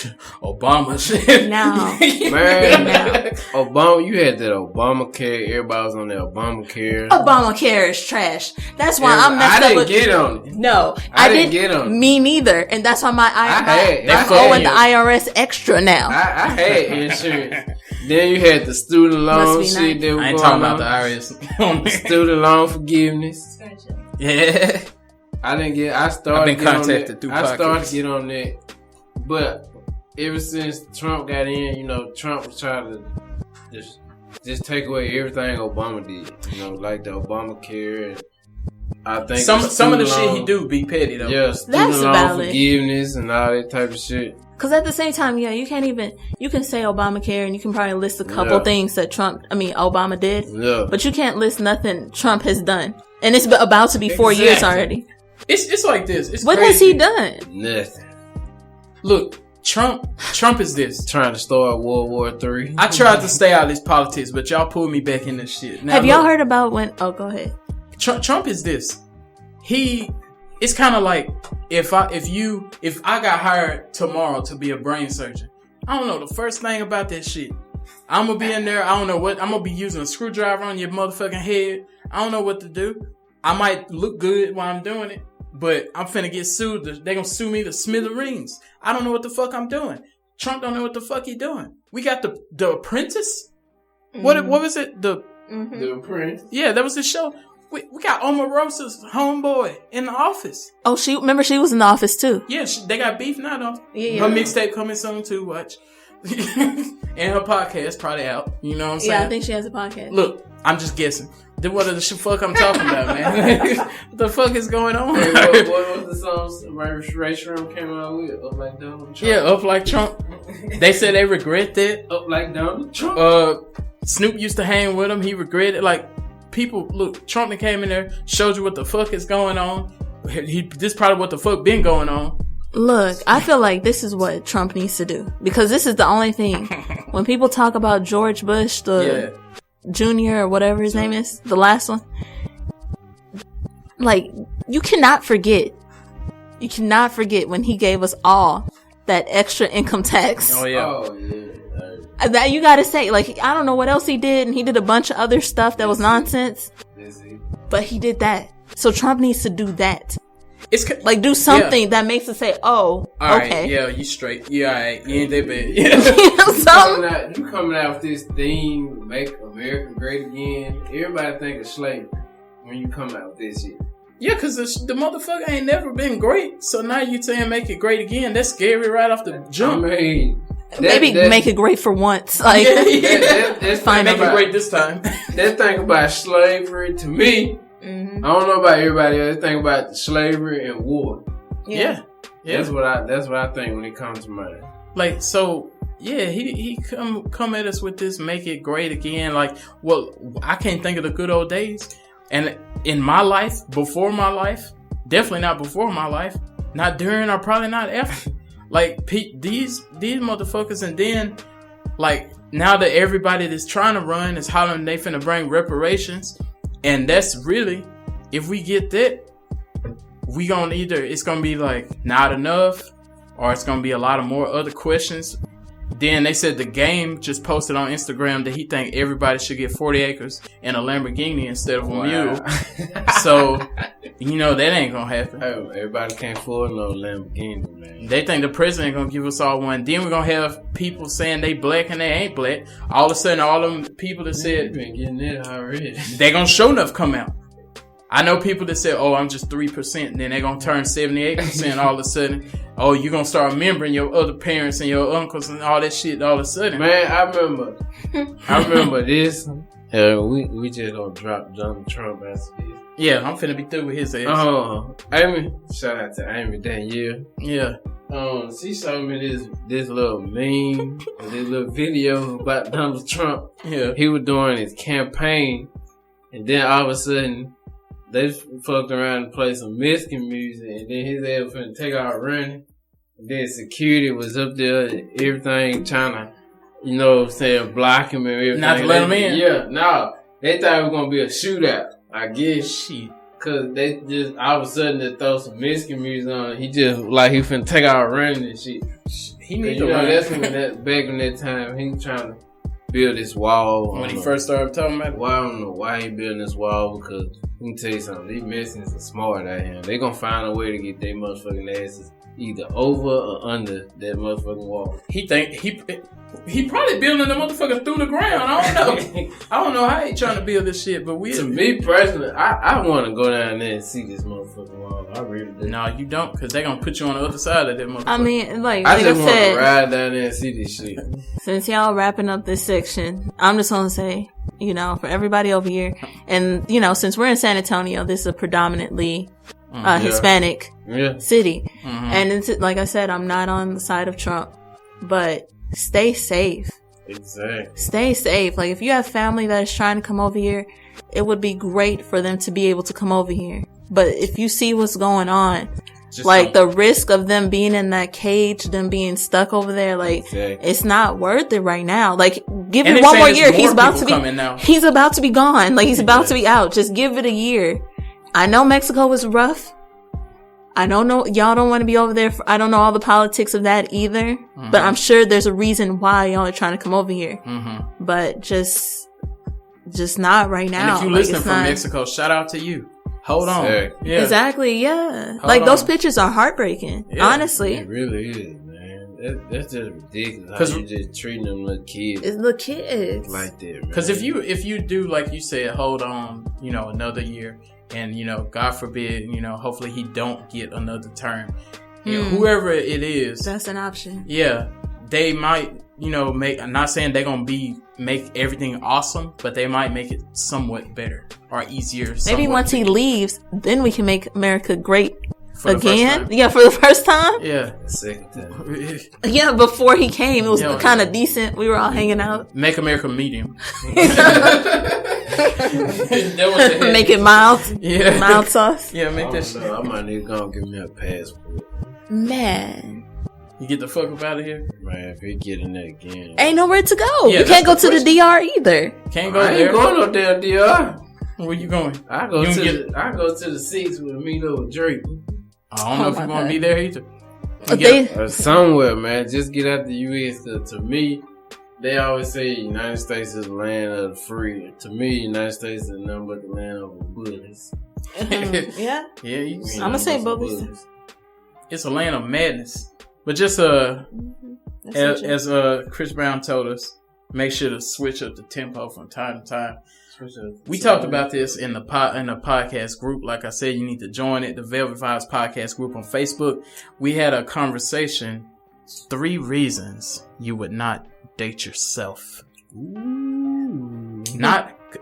B: Obama shit.
D: No.
C: Man, Obama, you had that Obamacare. Everybody was on that Obamacare.
D: Obamacare is trash. That's why I'm messed up.
C: I didn't get on it.
D: No. I didn't get on it. Me neither. And that's why I'm owing the IRS extra now.
C: I had insurance. Then you had the student loan shit that was
B: I ain't talking about the IRS.
C: Student loan forgiveness.
B: Yeah.
C: I started to get on that. But ever since Trump got in, Trump was trying to just take away everything Obama did. Like the Obamacare. I think
B: some of the shit he do be petty though.
C: Yeah, student loan forgiveness and all that type of shit.
D: Because at the same time, you can say Obamacare and you can probably list a couple things that Obama did. Yeah. But you can't list nothing Trump has done. And it's about to be 4 years already.
B: It's like this. It's
D: what
B: crazy.
D: has he done?
C: Nothing.
B: Look, Trump is this.
C: Trying to start World War III.
B: I tried to stay out of this politics, but y'all pulled me back in this shit. Now,
D: have y'all heard about when... Oh, go ahead.
B: Trump is this. It's kind of like if I got hired tomorrow to be a brain surgeon, I don't know the first thing about that shit. I'm gonna be in there. I don't know what I'm gonna be using a screwdriver on your motherfucking head. I don't know what to do. I might look good while I'm doing it, but I'm finna get sued. They gonna sue me to smithereens. I don't know what the fuck I'm doing. Trump don't know what the fuck he doing. We got the Apprentice. Mm-hmm. What was it? The
C: Apprentice.
B: Yeah, that was the show. We got Omarosa's homeboy in the office.
D: Oh, she was in the office too.
B: Yeah, they got beef now though. Yeah. Her mixtape coming soon too, watch. And her podcast probably out. You know what I'm saying?
D: Yeah, I think she has a podcast.
B: Look, I'm just guessing. What the fuck I'm talking about, man? What the fuck is going on?
C: Hey, what was the song Ray Shrimp came out with? Up like Donald Trump.
B: Yeah, up like Trump. They said they regret that.
C: Up like Donald Trump.
B: Snoop used to hang with him. He regretted people, look, Trump that came in there, showed you what the fuck is going on. This probably what the fuck been going on.
D: Look, I feel like this is what Trump needs to do. Because this is the only thing. When people talk about George Bush, the Junior or whatever his name is, the last one. Like, you cannot forget. You cannot forget when he gave us all that extra income tax.
B: Oh, yeah.
C: Oh, yeah.
D: That you gotta say, like, I don't know what else he did, and he did a bunch of other stuff that was nonsense. But he did that. So Trump needs to do that.
B: It's
D: like, do something that makes it say, oh,
B: all
D: okay.
B: Right, yeah, you straight. You alright. You ain't that bad.
C: You coming out with this theme, make America great again. Everybody think of slavery when you come out with this shit.
B: Yeah, because the motherfucker ain't never been great. So now you saying make it great again. That's scary right off the jump.
C: I mean,
D: maybe make it great for once. Like,
B: that's fine. Make it great this time.
C: That thing about slavery, to me, I don't know about everybody else. Think about slavery and war.
B: Yeah.
C: That's what I think when it comes to mind.
B: Like, so yeah, he come at us with this make it great again. Like, well, I can't think of the good old days. And in my life, before my life, definitely not before my life, not during or probably not after. Like, these motherfuckers, and then, like, now that everybody that's trying to run is hollering they finna bring reparations, and that's really, if we get that, we gonna it's gonna be like not enough, or it's gonna be a lot of more other questions. Then they said the game just posted on Instagram that he think everybody should get 40 acres and a Lamborghini instead of a mule. So, that ain't gonna happen.
C: Oh, everybody can't afford no Lamborghini, man.
B: They think the president gonna give us all one. Then we're gonna have people saying they black and they ain't black. All of a sudden, all them people that said
C: been getting it already.
B: They gonna show enough come out. I know people that say, "Oh, I'm just 3%," and then they gonna turn 78% all of a sudden. Oh, you gonna start remembering your other parents and your uncles and all that shit all of a sudden.
C: Man, I remember this. We just gonna drop Donald Trump after this.
B: Yeah, I'm finna be through with his ass.
C: Amy, shout out to Amy Danielle.
B: Yeah.
C: She showed me this little meme, this little video about Donald Trump.
B: Yeah.
C: He was doing his campaign, and then all of a sudden, they fucked around and played some Mexican music, and then his ass was finna take out running. And then security was up there and everything trying to, block him and everything.
B: Not to let him in?
C: Yeah, no. They thought it was gonna be a shootout, I guess.
B: Shit.
C: Cause they just, all of a sudden, they throw some Mexican music on. He just, like, he finna take out running and shit.
B: He need to run.
C: That's when back in that time, he was trying to build this wall.
B: When he first started talking about it?
C: Well, I don't know why he building this wall, because let me tell you something, these Mexicans are smart out here. They gonna find a way to get their motherfucking asses either over or under that motherfucking wall.
B: He think he probably building the motherfucker through the ground. I don't know. I don't know how he trying to build this shit, but
C: to me personally, I want to go down there and see this motherfucking wall. I really do.
B: No, you don't, because they gonna put you on the other side of that motherfucker.
D: I mean, like
C: I just want
D: said,
C: to ride down there and see this shit.
D: Since y'all wrapping up this section, I'm just gonna say, for everybody over here, and since we're in San Antonio, this is a predominantly Hispanic city, and it's, like I said, I'm not on the side of Trump, but stay safe.
C: Exactly.
D: Stay safe. Like, if you have family that is trying to come over here, it would be great for them to be able to come over here. But if you see what's going on, the risk of them being in that cage, them being stuck over there, it's not worth it right now. Like, give it one more year. He's about to be gone. Like, he's about to be out. Just give it a year. I know Mexico was rough. I don't know. Y'all don't want to be over there. I don't know all the politics of that either. But I'm sure there's a reason why y'all are trying to come over here. But just not right now.
B: And if you listening from Mexico, shout out to you. Hold on.
D: Yeah. Exactly. Yeah. Those pictures are heartbreaking. Yeah, honestly.
C: It really is, man. That's just ridiculous. How you just treating them little kids.
D: It's little kids.
C: Like that, man.
B: Because if you do, like you said, hold on, another year. And, God forbid, hopefully he don't get another term. Whoever it is.
D: That's an option.
B: Yeah. They might, I'm not saying they're going to make everything awesome, but they might make it somewhat better or easier.
D: Maybe once he leaves, then we can make America great again.
B: Yeah,
D: for the first time.
B: Yeah.
C: Second time.
D: Yeah, before he came, it was kind of decent. We were all hanging out.
B: Make America medium.
D: Make it mild.
B: Yeah.
D: Mild sauce.
B: Yeah, make that shit.
C: I might need to go and give me a passport.
D: Man.
B: You get the fuck up out of here?
C: Man, if he get in there again.
D: Ain't nowhere to go.
B: Yeah,
D: you can't go
B: that's the
D: to the DR either.
B: Can't go
C: I
B: there.
C: ain't going no damn DR.
B: Where you going?
C: I go to the 6 with me little Drake.
B: I don't know if you're going to be there either.
C: Or somewhere, man. Just get out the U.S. To me, they always say United States is the land of the free. To me, United States is nothing but the land of the bullets.
D: Yeah.
B: Yeah,
D: I'm gonna say bubbles.
B: It's a land of madness. But just as Chris Brown told us, make sure to switch up the tempo from time to time. We talked about this in the podcast group. Like I said, you need to join it, the Velvet Vibes podcast group on Facebook. We had a conversation, 3 reasons you would not date yourself. Ooh.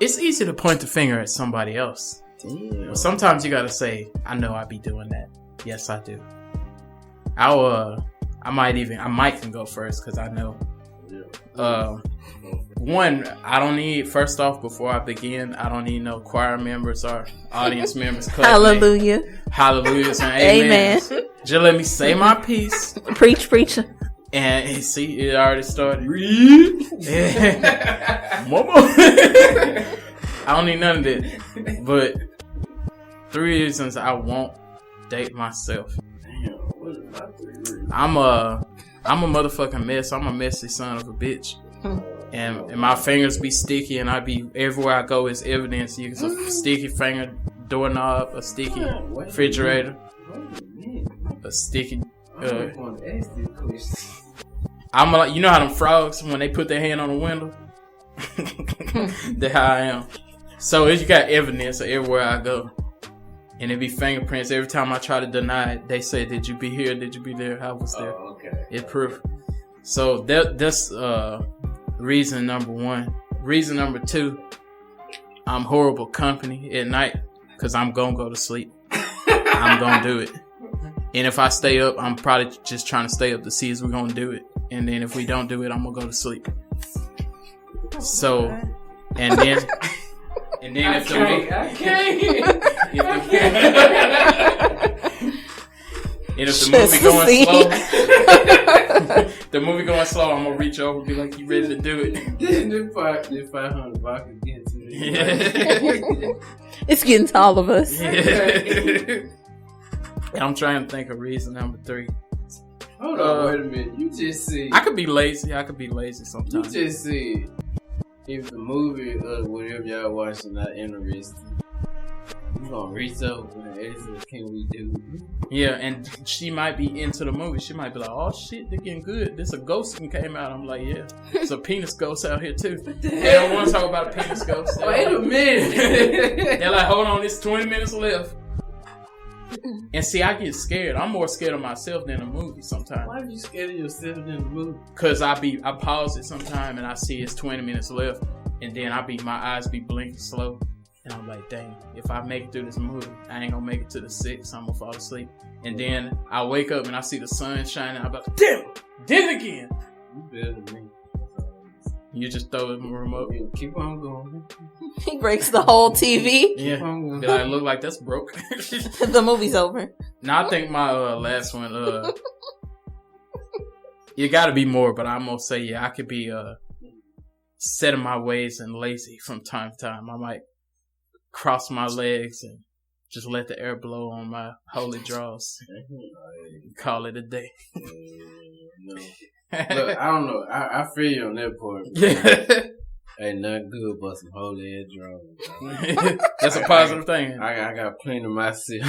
B: It's easy to point the finger at somebody else. Damn. Sometimes you gotta say, I know I be doing that. Yes, I do. I might can go first because I know. One, I don't need, first off, before I begin, I don't need no choir members or audience members.
D: Hallelujah.
B: Hallelujahs and amen. Just let me say my piece.
D: Preacher.
B: And see, it already started. Mama. I don't need none of that. But 3 reasons I won't date myself.
C: Damn, what is my 3 reasons?
B: I'm a motherfucking mess. I'm a messy son of a bitch. And my fingers be sticky, and I be everywhere I go is evidence. You can a sticky finger doorknob, a sticky refrigerator, a sticky. I'm like, you know how them frogs when they put their hand on the window. That's how I am. So you got evidence everywhere I go, and it be fingerprints. Every time I try to deny it, they say, "Did you be here? Did you be there? I was there."
C: Oh, okay.
B: It's proof. So that's reason number 1. Reason number 2, I'm horrible company at night because I'm gonna go to sleep. I'm gonna do it. And if I stay up, I'm probably just trying to stay up to see if we're gonna do it. And then if we don't do it, I'm gonna go to sleep. So, and then if the movie going slow, the movie going slow, I'm gonna reach over and be like, "You ready to do it?"
C: This 500 vodka get to me.
D: It's getting to all of us.
B: Yeah. I'm trying to think of reason number 3.
C: Hold on, wait a minute. You just said
B: I could be lazy. I could be lazy sometimes.
C: You just said if the movie or whatever y'all watching not interesting, you gonna reach over and ask, "Can we do it?"
B: Yeah, and she might be into the movie. She might be like, "Oh shit, they're getting good. This a ghost that came out." I'm like, "Yeah, there's a penis ghost out here too." They don't want to talk about a penis ghost.
C: Wait a minute.
B: They're like, "Hold on, it's 20 minutes left." And see, I get scared. I'm more scared of myself than the movie sometimes.
C: Why are you scared of yourself than the movie?
B: Cause I pause it sometime and I see it's 20 minutes left, and then my eyes be blinking slow, and I'm like, dang, if I make it through this movie, I ain't gonna make it to the 6. I'm gonna fall asleep, and then I wake up and I see the sun shining. I'm like, damn, did it again.
C: You better than me.
B: You just throw the remote.
C: Keep on going.
D: He breaks the whole TV.
B: Yeah, be like, look like that's broke.
D: The movie's over.
B: Now I think my last one. You got to be more, but I'm gonna say yeah, I could be set in my ways and lazy from time to time. I might cross my legs and just let the air blow on my holy draws. Call it a day.
C: No. Look, I don't know. I feel you on that part.
B: Yeah.
C: Ain't nothing good but some holy ass draws.
B: That's a positive thing.
C: I got plenty of myself.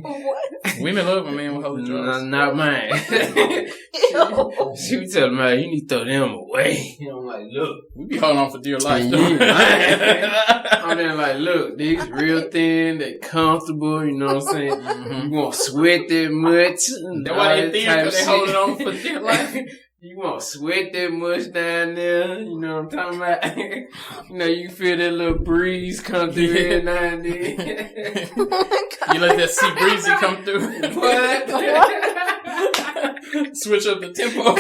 D: What?
B: Women love a man with holy draws.
C: Not mine. She was telling me, you need to throw them away. I'm like, look.
B: We be holding on for dear life.
C: I'm there like, look, these real thin, they comfortable, you know what I'm saying? Mm-hmm. You won't sweat that much.
B: That's why they thin, because they holding on for dear life.
C: You won't sweat that much down there. You know what I'm talking about? You know, you feel that little breeze come through every now and then.
B: You let that sea breezy come through.
C: What?
B: Switch up the tempo.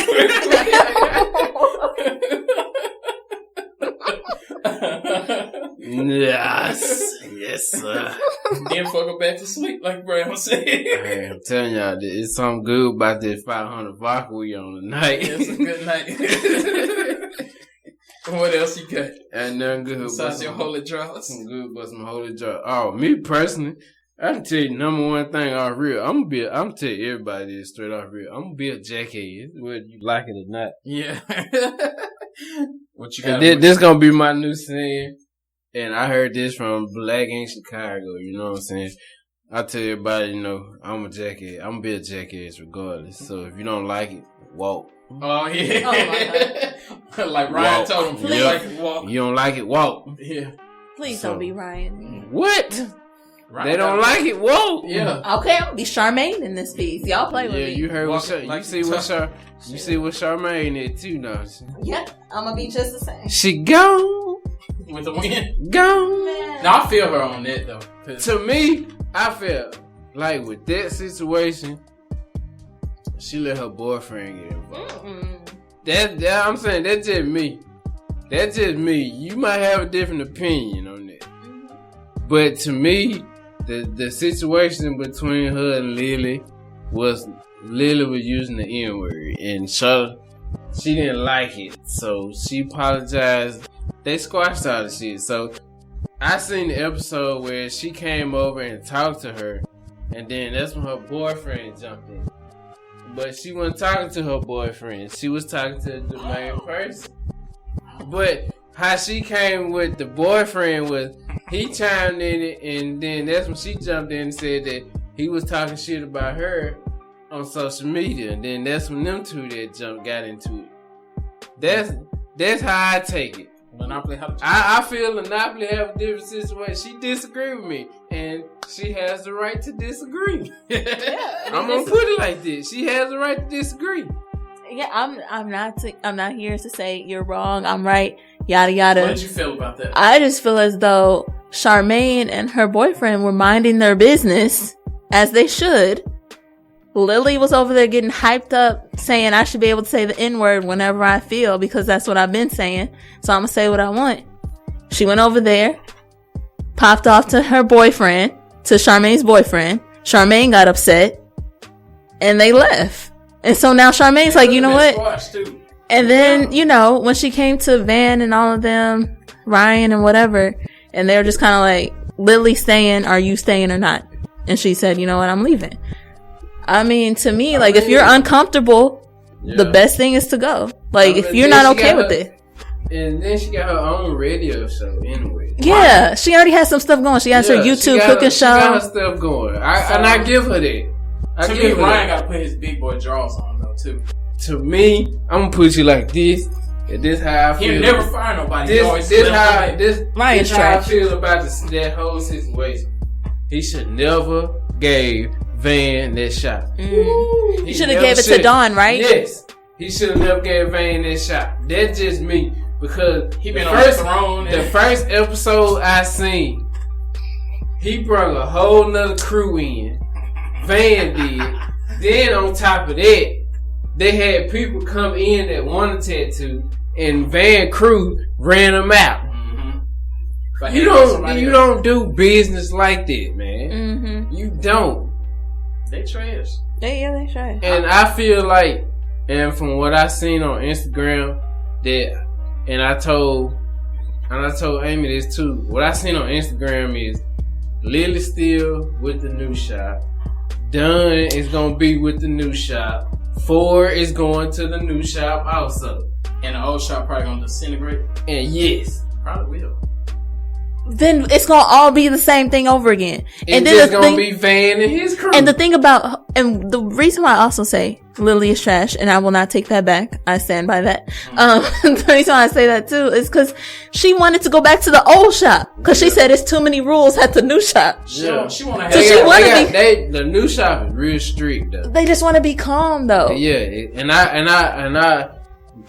C: Yes. Yes, sir.
B: Then fuck her back to sleep, like Brown said.
C: Hey, I'm telling y'all, it's something good about this 500 vodka we on tonight.
B: Yeah, it's a good night. What else you got?
C: And nothing good.
B: Besides your holy draws.
C: Some good, but some holy draws. Oh, me personally, I can tell you number one thing off real. I'm gonna tell everybody this straight off real. I'm gonna be a jackass, whether you like it or not.
B: Yeah. What you got?
C: This gonna be my new saying. And I heard this from Black in Chicago, you know what I'm saying? I tell everybody, you know, I'm a jackass. I'm gonna be a jackass regardless. So if you don't like it, walk.
B: Oh, yeah. Oh, my God. Like Ryan
C: walk.
B: told him,
C: Please.
B: like it, walk.
C: You don't like it, walk.
B: Yeah.
D: Please don't be Ryan.
C: What?
B: Ryan
C: they don't like it, walk.
B: Yeah.
D: Okay, I'm gonna be Charmaine in this piece. Y'all play with me.
C: Yeah, you heard what
B: like
C: you see what Charmaine did too now.
D: Yeah, I'm gonna be just the same.
C: She gone.
B: With the win.
C: Gone.
B: Now, I feel her on that, though.
C: To me, I feel like with that situation, she let her boyfriend get involved. That I'm saying, that's just me. That's just me. You might have a different opinion on that. But to me, the situation between her and Lily was using the N-word. And she didn't like it. So she apologized. They squashed all the shit. So I seen the episode where she came over and talked to her. And then that's when her boyfriend jumped in. But she wasn't talking to her boyfriend. She was talking to the main person. But how she came with the boyfriend was, he chimed in it, and then that's when she jumped in and said that he was talking shit about her on social media. And then that's when them two that got into it. That's how I take it.
B: Monopoly,
C: I feel Monopoly have a different situation. She disagreed with me, and she has the right to disagree. I'm gonna put it like this: she has the right to disagree.
D: Yeah, I'm not here to say you're wrong, I'm right, yada yada.
B: What did you feel about that?
D: I just feel as though Charmaine and her boyfriend were minding their business as they should. Lily was over there getting hyped up, saying I should be able to say the N-word whenever I feel, because that's what I've been saying. So I'm going to say what I want. She went over there, popped off to her boyfriend, to Charmaine's boyfriend. Charmaine got upset, and they left. And so now Charmaine's like, you know what? And then, you know, when she came to Van and all of them, Ryan and whatever, and they were just kind of like, Lily saying, are you staying or not? And she said, you know what, I'm leaving. I mean, to me, if you're uncomfortable, the best thing is to go. Like, if you're not okay with it.
C: And then she got her own radio show anyway.
D: Yeah, she already has some stuff going. She has her YouTube cooking show.
C: She got her stuff going. And I give her that.
B: To me, Ryan got to put his big boy Drawls on, though, too.
C: To me, I'm going to put you like this. And this how I feel.
B: He'll never fire nobody.
C: This how I feel about that whole situation. He should never gave Van that shot.
D: He should have gave it to Dawn, right?
C: Yes. He should have never gave Van that shot. That's just me. Because
B: he been on the throne.
C: The first episode I seen, he brought a whole nother crew in. Van did. Then on top of that, they had people come in that wanted a tattoo, and Van crew ran them out. Mm-hmm. You don't do business like that, man. Mm-hmm. You don't.
B: They trash.
D: Yeah, they trash.
C: And I feel like, and from what I seen on Instagram, and I told Amy this too. What I seen on Instagram is Lily still with the new shop. Dunn is gonna be with the new shop. Ford is going to the new shop also.
B: And the old shop probably gonna disintegrate.
C: And yes,
B: probably will.
D: Then it's gonna all be the same thing over again.
C: And then it's gonna be Van and his crew.
D: And the thing about, and the reason why I also say Lily is trash, and I will not take that back. I stand by that. The reason why I say that too is because she wanted to go back to the old shop because she said it's too many rules at the new shop.
C: Yeah,
B: she want to.
C: The new shop is real strict though.
D: They just want to be calm though.
C: Yeah, and I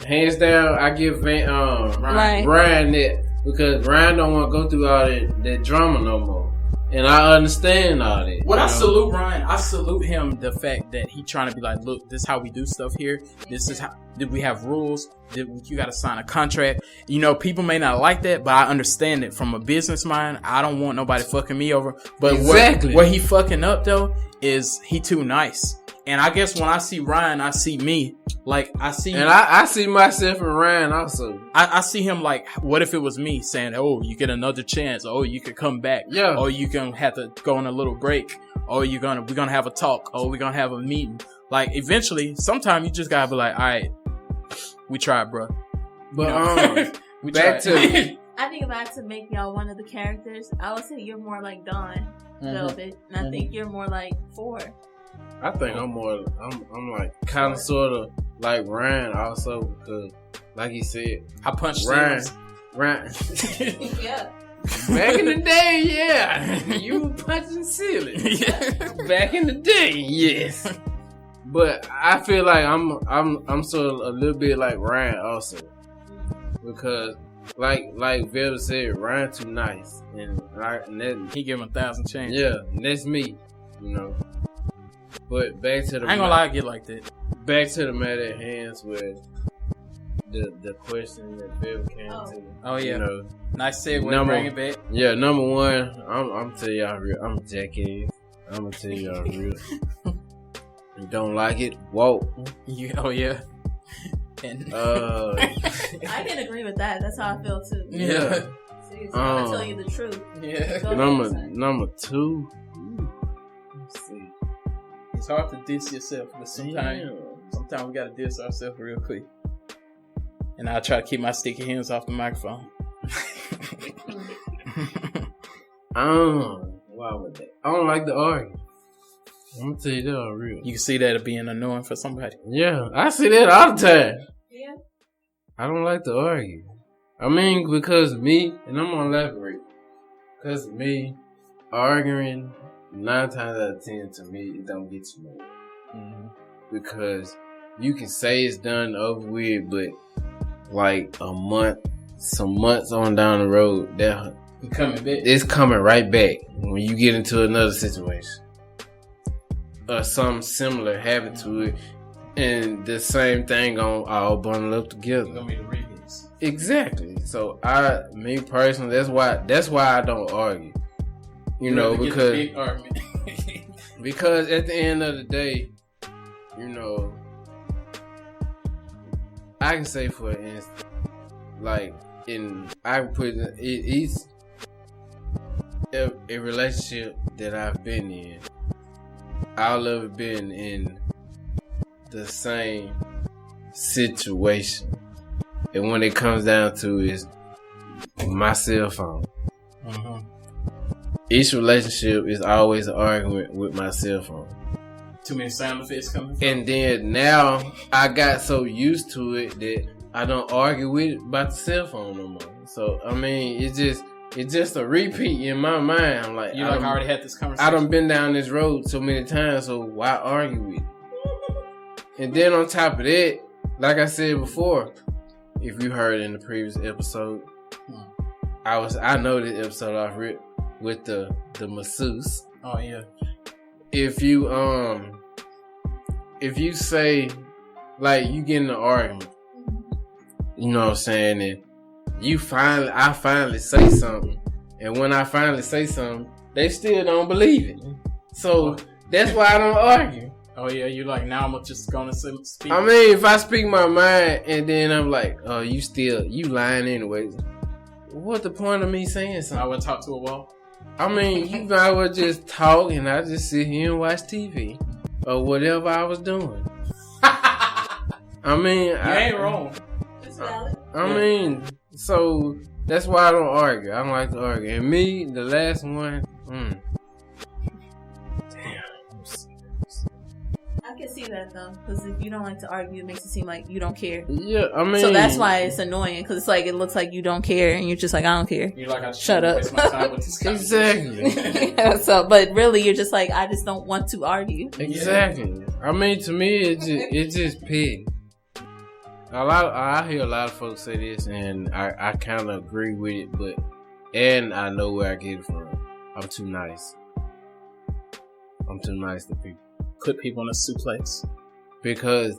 C: hands down I give Ryan that. Because Ryan don't want to go through all that drama no more. And I understand all that.
B: What I salute Ryan, I salute him the fact that he trying to be like, look, this is how we do stuff here. This is how we have rules. You got to sign a contract. You know, people may not like that, but I understand it from a business mind. I don't want nobody fucking me over. But
C: exactly.
B: Where he fucking up though is he too nice. And I guess when I see Ryan, I see me. Like, I see...
C: And I see myself in Ryan also.
B: I see him like, what if it was me saying, oh, you get another chance. Oh, you could come back.
C: Yeah.
B: Or you can have to go on a little break. Or we're gonna have a talk. Or we're gonna have a meeting. Like, eventually, sometimes you just gotta be like, all right, we tried, bro.
C: But,
B: we
C: back
B: tried.
C: to...
D: I think if I had to make y'all one of the characters, I would say you're more like Dawn, Velvet. And I think you're more like 4.
C: I think I'm like kind of sort of like Ryan also because, like he said,
B: I punched
C: Ryan.
D: Yeah.
C: Back in the day, yeah, you were punching ceiling. Back in the day, yes. But I feel like I'm sort of a little bit like Ryan also because, like Velvet said, Ryan too nice, and that,
B: he give him 1,000 change.
C: Yeah, and that's me, you know. But back to the
B: I ain't gonna lie, I get like that.
C: Back to the matter at hands where the question that Velvet came to.
B: Oh yeah.
C: You know,
B: nice segue, bring it back.
C: Yeah, number one, I'm tell y'all real. I'm a jackass. I'm gonna tell y'all real. You don't like it? Whoa.
B: Oh yeah. And
D: I can agree with that. That's how I feel too.
B: Yeah.
D: Seriously, I'm gonna tell you the truth.
B: Yeah.
C: Number 2. Let's see.
B: It's hard to diss yourself, but sometimes we gotta diss ourselves real quick. And I try to keep my sticky hands off the microphone.
C: Why would that? I don't like to argue. I'm gonna tell you that all real.
B: You can see that as being annoying for somebody.
C: Yeah, I see that all the time.
D: Yeah.
C: I don't like to argue. I mean, because me, and I'm gonna elaborate. Because me, arguing 9 times out of 10 to me, it don't get you nowhere. Mm-hmm. Because you can say it's done over with, but like some months on down the road, it's coming right back when you get into another situation. Or something similar happen to it, and the same thing gonna all bundle up together.
B: It's gonna be the remix.
C: Exactly. So me personally, that's why I don't argue. You know, because
B: big argument.
C: because at the end of the day, you know, I can say for instance, like it's a relationship that I've been in. All of it been in the same situation, and when it comes down to is my cell phone.
B: Mm-hmm.
C: Each relationship is always an argument with my cell phone.
B: Too many sound effects coming.
C: And then now I got so used to it that I don't argue with it about the cell phone no more. So I mean, it's just a repeat in my mind. I'm like,
B: I already had this conversation.
C: I done been down this road so many times, so why argue with it? And then on top of that, like I said before, if you heard in the previous episode, I know this episode off rip with the masseuse.
B: Oh yeah.
C: If you say like you get in an argument, you know what I'm saying, and I finally say something, and when I finally say something, they still don't believe it. So that's why I don't argue.
B: Oh yeah, you like now I'm just gonna speak.
C: I mean, if I speak my mind and then I'm like, oh, you lying anyways. What the point of me saying something?
B: I would talk to a wall.
C: I mean, you might well just talk and I just sit here and watch TV or whatever I was doing. I mean,
B: you ain't wrong.
D: It's valid.
C: I mean, so that's why I don't argue. I don't like to argue. And me, the last one,
D: I can see that though, because if you don't like to argue, it makes it seem like you don't care.
C: Yeah, I mean,
D: so that's why it's annoying, because it's like it looks like you don't care, and you're just like, I don't care.
B: You're like,
D: shut up.
B: Waste my time with this
C: exactly.
D: Yeah, so, but really, you're just like, I just don't want to argue.
C: Exactly. I mean, to me, it's just pig. I hear a lot of folks say this, and I kind of agree with it, and I know where I get it from. I'm too nice. I'm too nice to people.
B: Put people in a suplex.
C: Because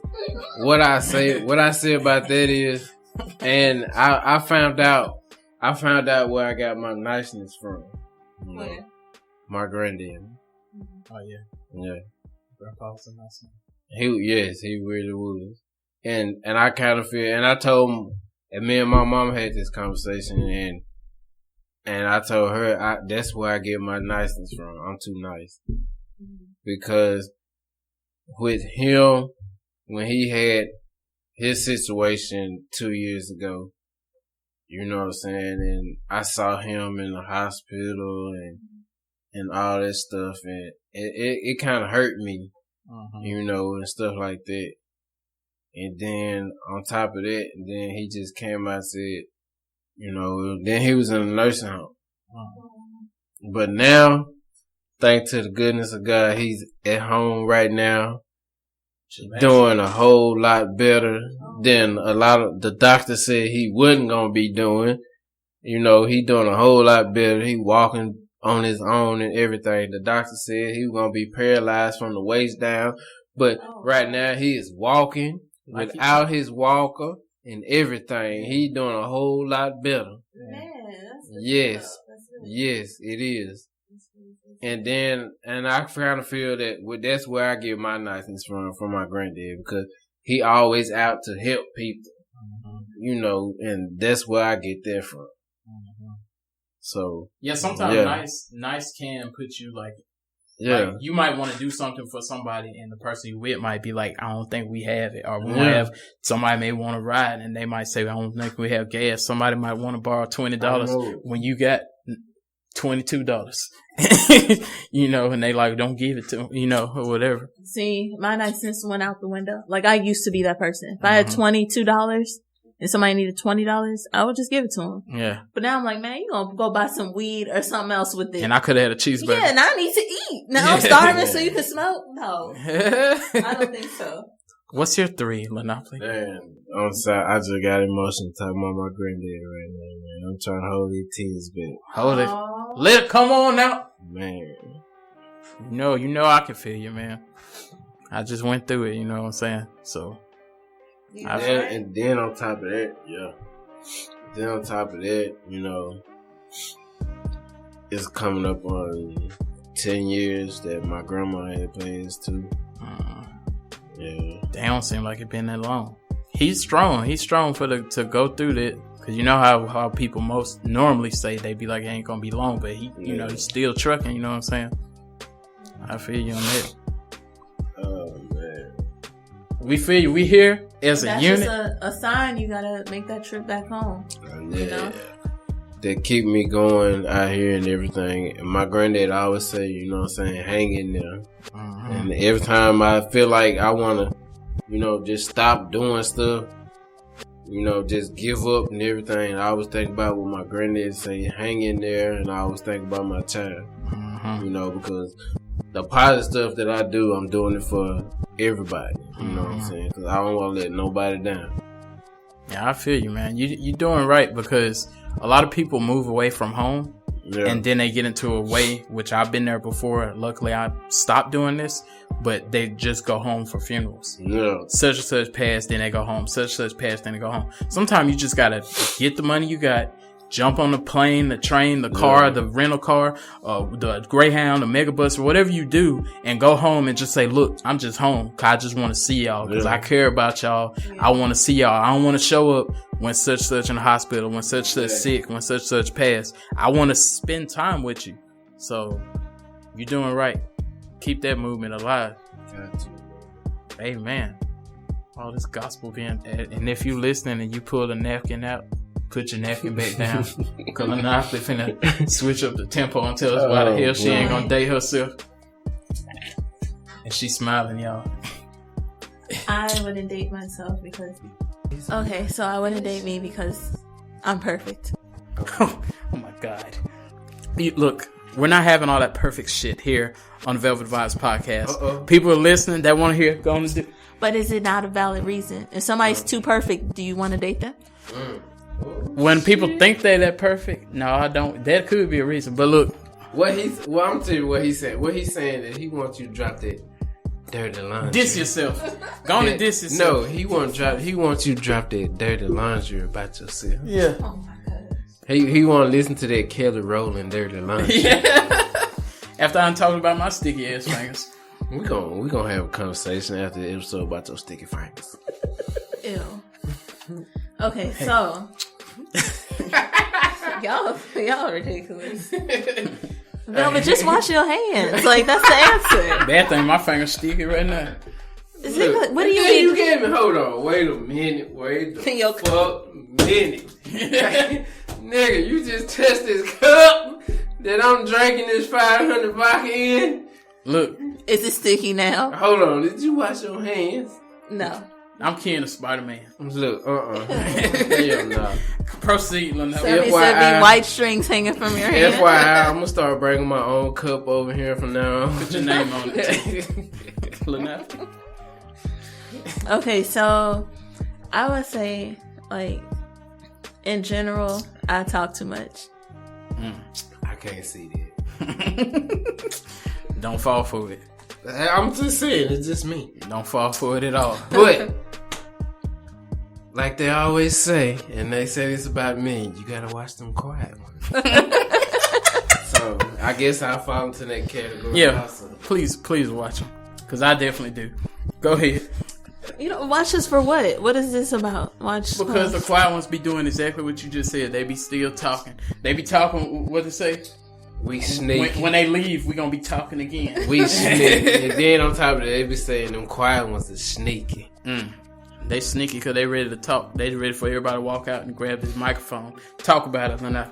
C: what I say about that is, and I found out where I got my niceness from.
D: Where?
C: My granddad.
B: Oh yeah.
C: Yeah.
B: Grandpa was a nice man.
C: He really was. And I kind of feel, and I told him, and me and my mom had this conversation, and I told her, that's where I get my niceness from. I'm too nice. Because with him, when he had his situation 2 years ago, you know what I'm saying, and I saw him in the hospital and all that stuff, and it kind of hurt me, you know, and stuff like that. And then on top of that, then he just came out and said, you know, then he was in a nursing home. But now, thanks to the goodness of God, he's at home right now, doing a whole lot better than a lot of the doctor said he wasn't gonna be doing. You know, he doing a whole lot better. He walking on his own and everything. The doctor said he was gonna be paralyzed from the waist down, but right now he is walking without his walker and everything. He doing a whole lot better. Yes, it is. And I kind of feel that that's where I get my niceness from my granddad, because he always out to help people, you know, and that's where I get that from. So
B: yeah, sometimes nice can put you like you might want to do something for somebody, and the person you with might be like, I don't think we have it, or we might have somebody may want to ride, and they might say, I don't think we have gas. Somebody might want to borrow $20 when you got $22, you know, and they like, don't give it to them, you know, or whatever.
D: See, my niceness went out the window. Like, I used to be that person. If I had $22 and somebody needed $20, I would just give it to them. Yeah. But now I'm like, man, you gonna go buy some weed or something else with it.
B: And I could have had a cheeseburger.
D: Yeah, and I need to eat. Now I'm starving so you can smoke? No. I don't think so.
B: What's your 3, Lynneopoly?
C: Man, I'm sorry. I just got emotional talking about my granddad right now, man. I'm trying to hold these tears back.
B: Hold it. Come on now.
C: Man.
B: You know I can feel you, man. I just went through it, you know what I'm saying? So.
C: And then on top of that, you know, it's coming up on 10 years that my grandma had passed too. Yeah.
B: They don't seem like it been that long. He's strong. He's strong to go through that. Cause you know how people most normally say they be like, it ain't gonna be long, but you know, he's still trucking, you know what I'm saying? I feel you on that.
C: Oh man.
B: We feel you. We here as a unit.
D: That's just a sign you gotta make that trip back home. You know?
C: They keep me going out here and everything. And my granddad always say, you know what I'm saying, hang in there. And every time I feel like I want to, you know, just stop doing stuff, you know, just give up and everything, I always think about what my granddad say, hang in there, and I always think about my child. You know, because the positive stuff that I do, I'm doing it for everybody. You know what I'm saying? Because I don't want to let nobody down.
B: Yeah, I feel you, man. You're doing right, because a lot of people move away from home. Yeah. And then they get into a way, which I've been there before. Luckily, I stopped doing this, but they just go home for funerals. Yeah. Such and such passed, then they go home. Such and such passed, then they go home. Sometimes you just gotta get the money you got, jump on the plane, the train, the car, the rental car, the Greyhound, the Megabus, or whatever you do, and go home and just say, look, I'm just home. 'Cause I just want to see y'all, because I care about y'all. I want to see y'all. I don't want to show up when such in the hospital, when such sick, when such passed. I want to spend time with you. So you're doing right. Keep that movement alive. Amen. All this gospel being, and if you listening and you pull the napkin out, put your napkin back down. Because Lynneopoly finna switch up the tempo and tell us why the hell she ain't gonna date herself. And she's smiling, y'all.
D: I wouldn't date myself because... Okay, so I wouldn't date me because I'm perfect.
B: Oh my God. Look, we're not having all that perfect shit here on the Velvet Vibes podcast. People are listening that want to hear going to do.
D: But is it not a valid reason? If somebody's too perfect, do you want to date them?
B: When people think they're that perfect, no, I don't. That could be a reason. But look,
C: I'm telling you what he said. What he's saying is he wants you to drop that dirty laundry.
B: Diss yourself. Go on and diss yourself.
C: No, he wants you to drop that dirty laundry about yourself.
B: Yeah.
D: Oh my god.
C: He want to listen to that Kelly Rowland dirty laundry.
B: Yeah. After I'm talking about my sticky ass fingers.
C: We gonna have a conversation after the episode about your sticky fingers.
D: Ew. Okay, so y'all ridiculous. No, but just wash your hands. Like that's the answer.
B: That thing, my finger's sticky right now.
D: Look, what do you
C: mean?
D: mean?
C: You gave me. Hold on. Wait a minute. Fuck minute. Nigga, you just touched this cup that I'm drinking this 500 vodka in.
B: Look.
D: Is it sticky now?
C: Hold on. Did you wash your hands?
D: No.
B: I'm Ken of Spider-Man.
C: Look, hell no.
B: Proceed, Lynneopoly.
D: So it said be white strings hanging from your hand.
C: FYI, I'm gonna start bringing my own cup over here from now on.
B: Put your name on it. Lynneopoly.
D: Okay, so I would say, like, in general, I talk too much.
C: I can't see that.
B: Don't fall for it.
C: I'm just saying, it's just me.
B: Don't fall for it at all.
C: But, like they always say, and they say this about me, you gotta watch them quiet ones. So, I guess I'll fall into that category.
B: Yeah,
C: also.
B: please watch them. Because I definitely do. Go ahead.
D: You know, watch this for what? What is this about? Watch
B: because the quiet ones be doing exactly what you just said. They be still talking. They be talking, what to say?
C: We sneak.
B: When they leave, we gonna be talking again.
C: We sneak. And then on top of that, they be saying them quiet ones are sneaky.
B: They sneaky because they ready to talk. They ready for everybody to walk out and grab this microphone. Talk about it, Lynneopoly.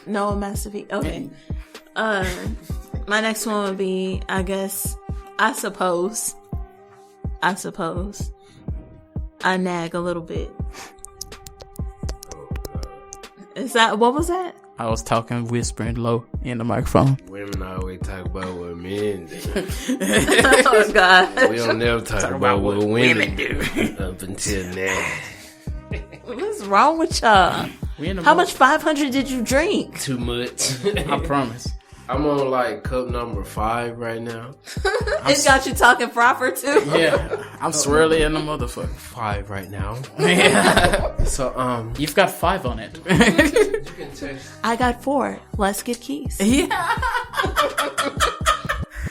D: No, massive. Okay. My next one would be, I suppose, I nag a little bit. Is that, what was that?
B: I was talking, whispering low in the microphone.
C: Women always talk about what men do.
D: Oh, God.
C: We don't never talk about what women do. Up until now.
D: What's wrong with y'all? How much 500 did you drink?
C: Too much.
B: I promise.
C: I'm on like cup number 5 right now.
D: It got you talking proper too?
B: Yeah. I'm swirly in the motherfucker.
C: 5 right now.
B: Yeah.
C: So,
B: you've got 5 on it.
C: You can text.
D: I got 4. Let's get keys.
B: Yeah.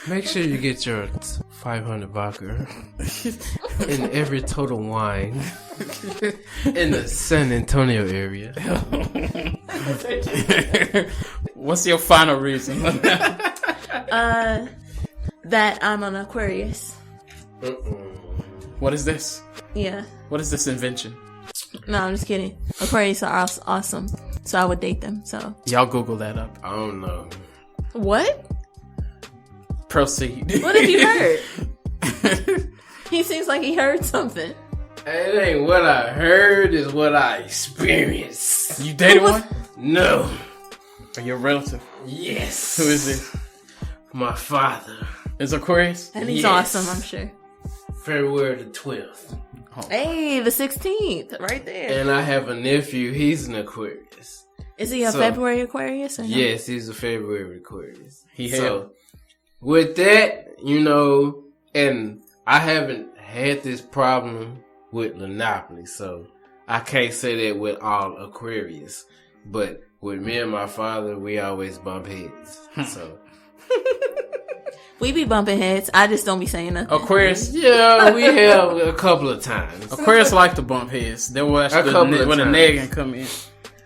C: Make sure you get your 500 vodka in every Total Wine in the San Antonio area.
B: What's your final reason?
D: That I'm an Aquarius.
B: What is this?
D: Yeah.
B: What is this invention?
D: No, I'm just kidding. Aquarius are awesome, so I would date them. So
B: y'all Google that up.
C: I don't know.
D: What?
B: Proceed.
D: What have you heard? He seems like he heard something.
C: It ain't what I heard, it's what I experienced.
B: You dated one?
C: No.
B: Are you a relative?
C: Yes.
B: Who is it?
C: My father.
B: Is Aquarius?
D: And he's
C: Yes.
D: awesome, I'm sure.
C: February the 12th.
B: Oh.
D: Hey, the 16th, right there.
C: And I have a nephew, he's an Aquarius.
D: Is he a February Aquarius or no?
C: Yes, he's a February Aquarius.
B: So,
C: with that, you know, and I haven't had this problem with Lynneopoly, so I can't say that with all Aquarius. But with me and my father, we always bump heads. So
D: we be bumping heads. I just don't be saying nothing.
B: Aquarius?
C: Yeah, we have a couple of times.
B: Aquarius like to bump heads. They will actually when the nagging come in.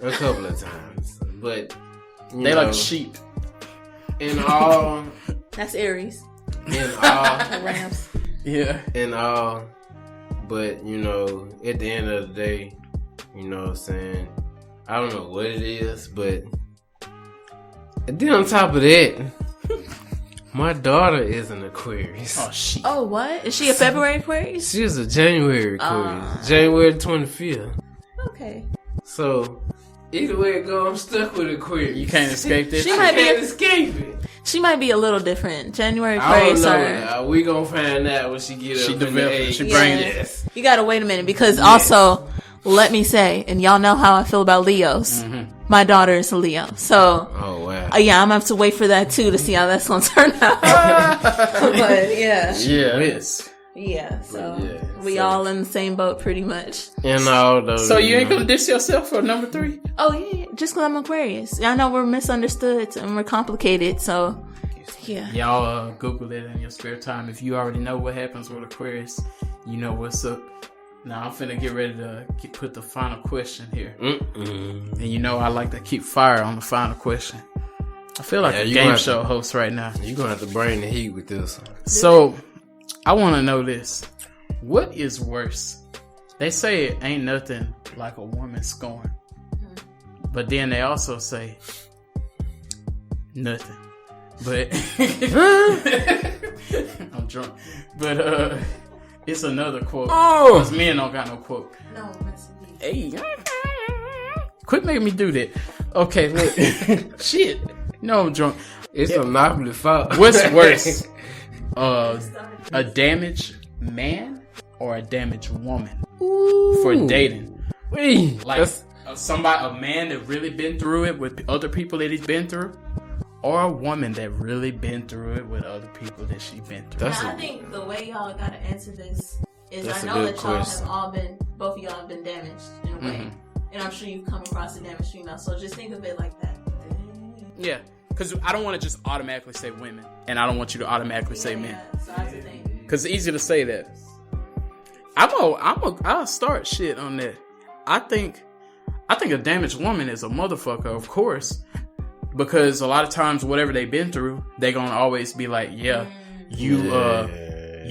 C: A couple of times. But
B: they like sheep.
C: In all,
D: that's Aries.
C: In all,
D: Rams.
B: Yeah.
C: In all, but you know, at the end of the day, you know what I'm saying? I don't know what it is, but and then on top of that, my daughter is an Aquarius.
B: Oh shit.
D: Oh, what? Is she a February Aquarius?
C: She's a January Aquarius. January 25th.
D: Okay.
C: So either way it goes, I'm stuck with Aquarius.
B: You can't escape this.
D: She might
C: can't escape it.
D: She might be a little different. January
C: I don't
D: Aquarius
C: know. We gonna find out when she get up in the age.
B: She brings it.
D: You gotta wait a minute because also, let me say, and y'all know how I feel about Leos.
B: Mm-hmm.
D: my daughter is a Leo. So,
C: Oh wow.
D: yeah, I'm gonna have to wait for that too to see how that's gonna turn out. But yeah,
B: Yeah.
D: So we all in the same boat, pretty much.
C: And all those.
B: So you ain't gonna diss yourself for number 3?
D: Oh yeah, just because I'm Aquarius. I know we're misunderstood and we're complicated. So yeah.
B: Y'all Google it in your spare time. If you already know what happens with Aquarius, you know what's up. Now I'm finna get ready to put the final question here. And you know I like to keep fire on the final question. I feel like a game show host right now.
C: You're gonna have to bring the heat with this one.
B: So I want to know this. What is worse? They say it ain't nothing like a woman scorn. But then they also say nothing. But I'm drunk. But it's another quote. Because men don't got no quote.
D: No,
B: hey, quit making me do that. Okay, look. Shit. No, I'm drunk.
C: It's a Monopoly fault.
B: What's worse? A damaged man or a damaged woman for dating? Like a man that really been through it with other people that he's been through, or a woman that really been through it with other people that she been through.
D: I think the way y'all gotta answer this is I know that y'all have all been, both of y'all have been damaged in a way, and I'm sure you've come across a damaged female. So just think of it like that.
B: Yeah. Because I don't want to just automatically say women, and I don't want you to automatically say men.
D: So that's the thing.
B: Because it's easy to say that. I'll start shit on that. I think a damaged woman is a motherfucker, of course, because a lot of times whatever they've been through, they gonna always be like, you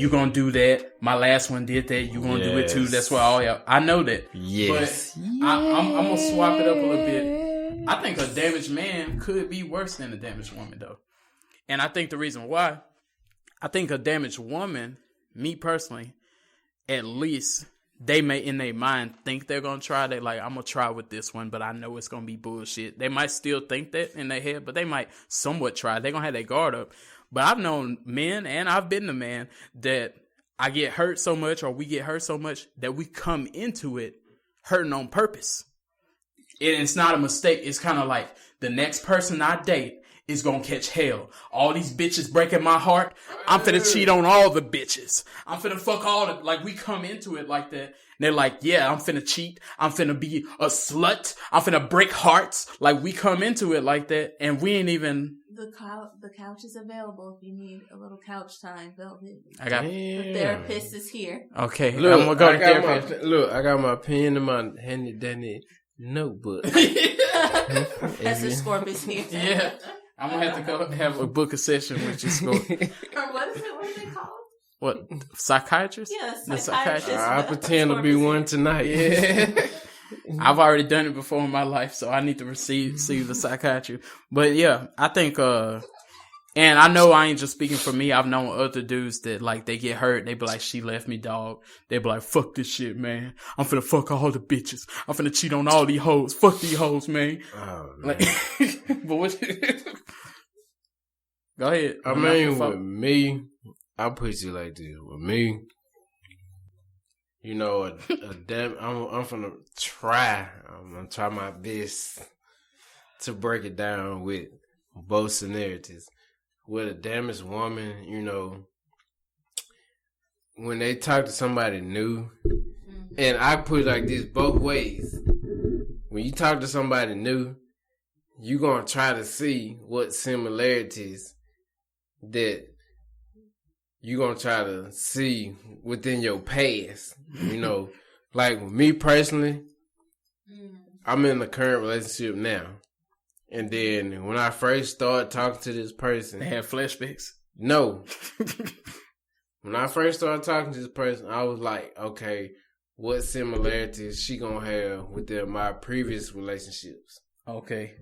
B: gonna do that. My last one did that. You gonna do it too. That's why I know that.
C: Yes.
B: But I'm gonna swap it up a little bit. I think a damaged man could be worse than a damaged woman, though. And I think the reason why, I think a damaged woman, me personally, at least they may in their mind think they're going to try. They like, I'm going to try with this one, but I know it's going to be bullshit. They might still think that in their head, but they might somewhat try. They're going to have their guard up. But I've known men, and I've been the man, that I get hurt so much, or we get hurt so much, that we come into it hurting on purpose. It's not a mistake. It's kind of like the next person I date is going to catch hell. All these bitches breaking my heart. I'm finna cheat on all the bitches. I'm finna fuck all the, like, we come into it like that. And they're like, yeah, I'm finna cheat. I'm finna be a slut. I'm finna break hearts. Like, we come into it like that, and we ain't even.
D: The couch is available if you need a little couch time, Velvet.
C: The
D: therapist is here.
B: Okay,
C: look,
B: I'm gonna go to therapist.
C: I got my pen in my handy dandy notebook.
D: That's the Scorpius here.
B: Yeah. I'm gonna have to go have a book a session with you, Scorp.
D: What is it called?
B: What? Psychiatrist?
D: Yeah,
B: the psychiatrist.
C: I pretend to be one tonight.
B: Yeah. I've already done it before in my life, so I need to see the psychiatry. But yeah, I think, and I know I ain't just speaking for me. I've known other dudes that, like, they get hurt. They be like, she left me, dog. They be like, fuck this shit, man. I'm finna fuck all the bitches. I'm finna cheat on all these hoes. Fuck these hoes, man.
C: Oh, man.
B: Like, but what? Go ahead.
C: I mean, with me, I'll put you like this. With me, you know, I'm finna try. I'm gonna try my best to break it down with both scenarios. With a damaged woman, you know, when they talk to somebody new, and I put it like this both ways. When you talk to somebody new, you're gonna try to see what similarities that you're gonna try to see within your past. You know, like me personally, I'm in a current relationship now. And then when I first started talking to this person,
B: they had flashbacks.
C: No. When I first started talking to this person, I was like, okay, what similarities she gonna have within my previous relationships?
B: Okay.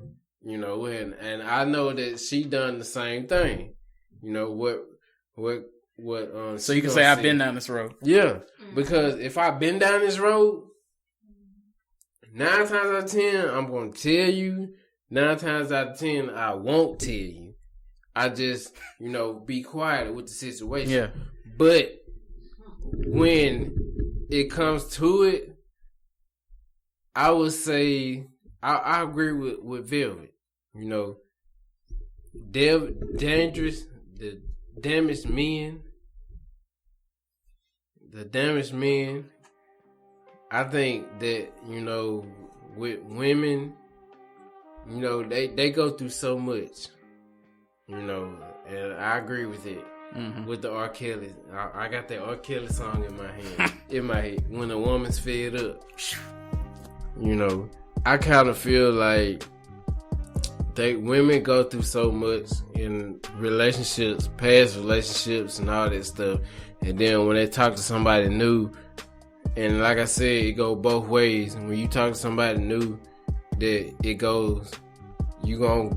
C: You know, and I know that she done the same thing. You know, what
B: so you can say I've been down this road.
C: Yeah. Because if I've been down this road, 9 times out of 10, I'm gonna tell you. 9 times out of 10, I won't tell you. I just, you know, be quiet with the situation.
B: Yeah.
C: But when it comes to it, I would say I agree with Velvet. You know, dangerous, the damaged men. I think that, you know, with women, you know, they go through so much, you know, and I agree with it. Mm-hmm. With the R. Kelly, I got that R. Kelly song in my head. When a woman's fed up, you know, I kind of feel like women go through so much in relationships, past relationships and all that stuff. And then when they talk to somebody new, and like I said, it go both ways. And when you talk to somebody new, that it goes, you gonna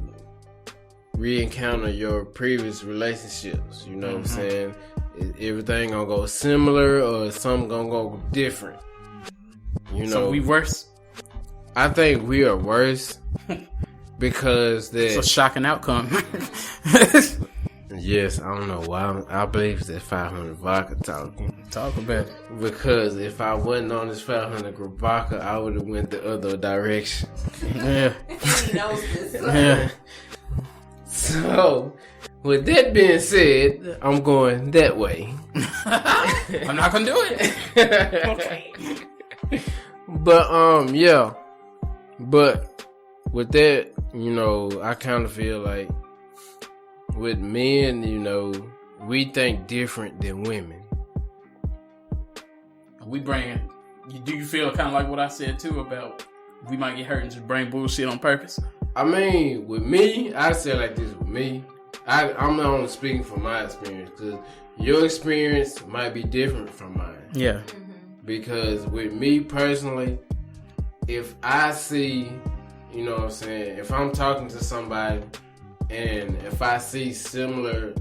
C: re-encounter your previous relationships. You know what I'm saying? Everything gonna go similar or something gonna go different. You know,
B: so we worse.
C: I think we are worse because
B: it's a shocking outcome.
C: Yes, I don't know why. I believe it's that 500 vodka talking.
B: Talk about it.
C: Because if I wasn't on this 500 vodka, I would have went the other direction.
B: Yeah.
D: He knows this.
C: Yeah. So, with that being said, I'm going that way.
B: I'm not gonna do it.
D: Okay.
C: But yeah. But with that, you know, I kind of feel like with men, you know, we think different than women.
B: Do you feel kind of like what I said too about we might get hurt and just bring bullshit on purpose?
C: I mean, with me, I say like this with me. I'm not only speaking from my experience, because your experience might be different from mine.
B: Yeah.
C: Because with me personally, if I see, you know what I'm saying, if I'm talking to somebody and if I see similar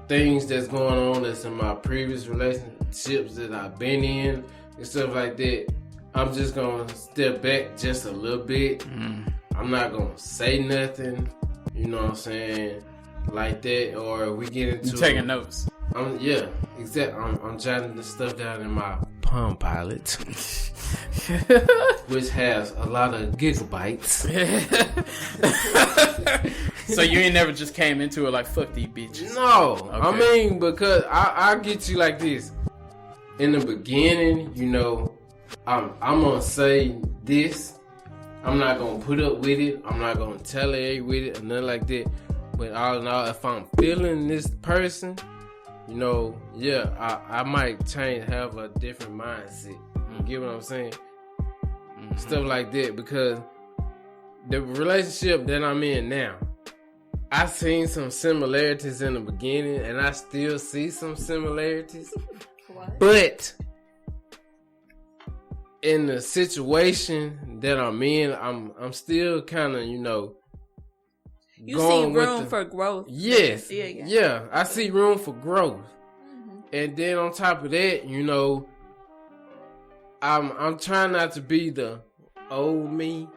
C: things that's going on that's in my previous relationships that I've been in and stuff like that, I'm just going to step back just a little bit. I'm not going to say nothing, you know what I'm saying, like that. Or we get into...
B: You taking notes.
C: Yeah, exactly. I'm jotting the stuff down in my Palm Pilot, which has a lot of gigabytes.
B: So you ain't never just came into it like, fuck these bitches?
C: No.
B: Okay.
C: I mean, because I'll get you like this. In the beginning, you know, I'm going to say this. I'm not going to put up with it. I'm not going to tellate with it or nothing like that. But all in all, if I'm feeling this person, you know, yeah, I might have a different mindset. You get what I'm saying? Stuff like that. Because the relationship that I'm in now, I seen some similarities in the beginning, and I still see some similarities.
D: What?
C: But in the situation that I'm in, I'm still kind of, you know,
D: you see room for growth.
C: Yes. Yeah. I see room for growth. And then on top of that, you know, I'm trying not to be the old me,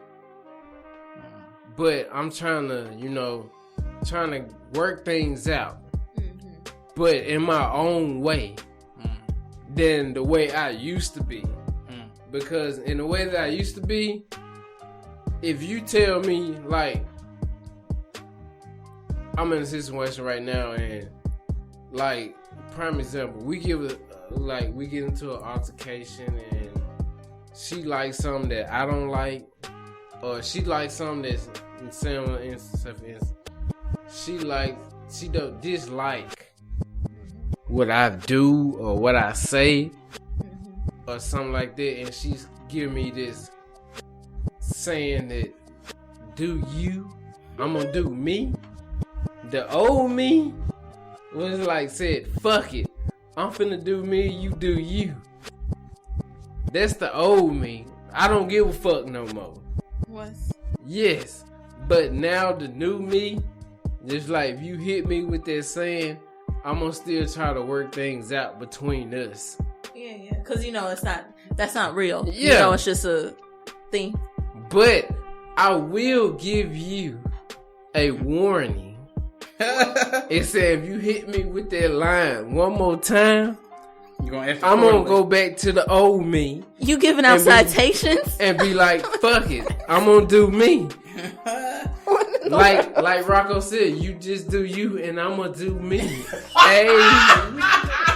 C: but I'm trying to work things out, but in my own way than the way I used to be. Because in the way that I used to be, if you tell me, like, I'm in a situation right now and, like, prime example, we get into an altercation and she likes something that I don't like, or she likes something that's she don't dislike what I do or what I say or something like that, and she's giving me this saying that, do you, I'm gonna do me. The old me was like said, fuck it, I'm finna do me, you do you. That's the old me. I don't give a fuck no more.
D: What?
C: Yes, but now the new me, just like if you hit me with that saying, I'm gonna still try to work things out between us.
D: Yeah, because you know that's not real.
C: Yeah,
D: you know, it's just a thing.
C: But I will give you a warning. It said if you hit me with that line one more time,
B: You gonna act
C: I'm gonna
B: accordingly.
C: go back to the old me
D: You giving out
C: And be-
D: citations?
C: and be like, fuck it, I'm gonna do me. Like Rocco said, you just do you, and I'm gonna do me. Hey,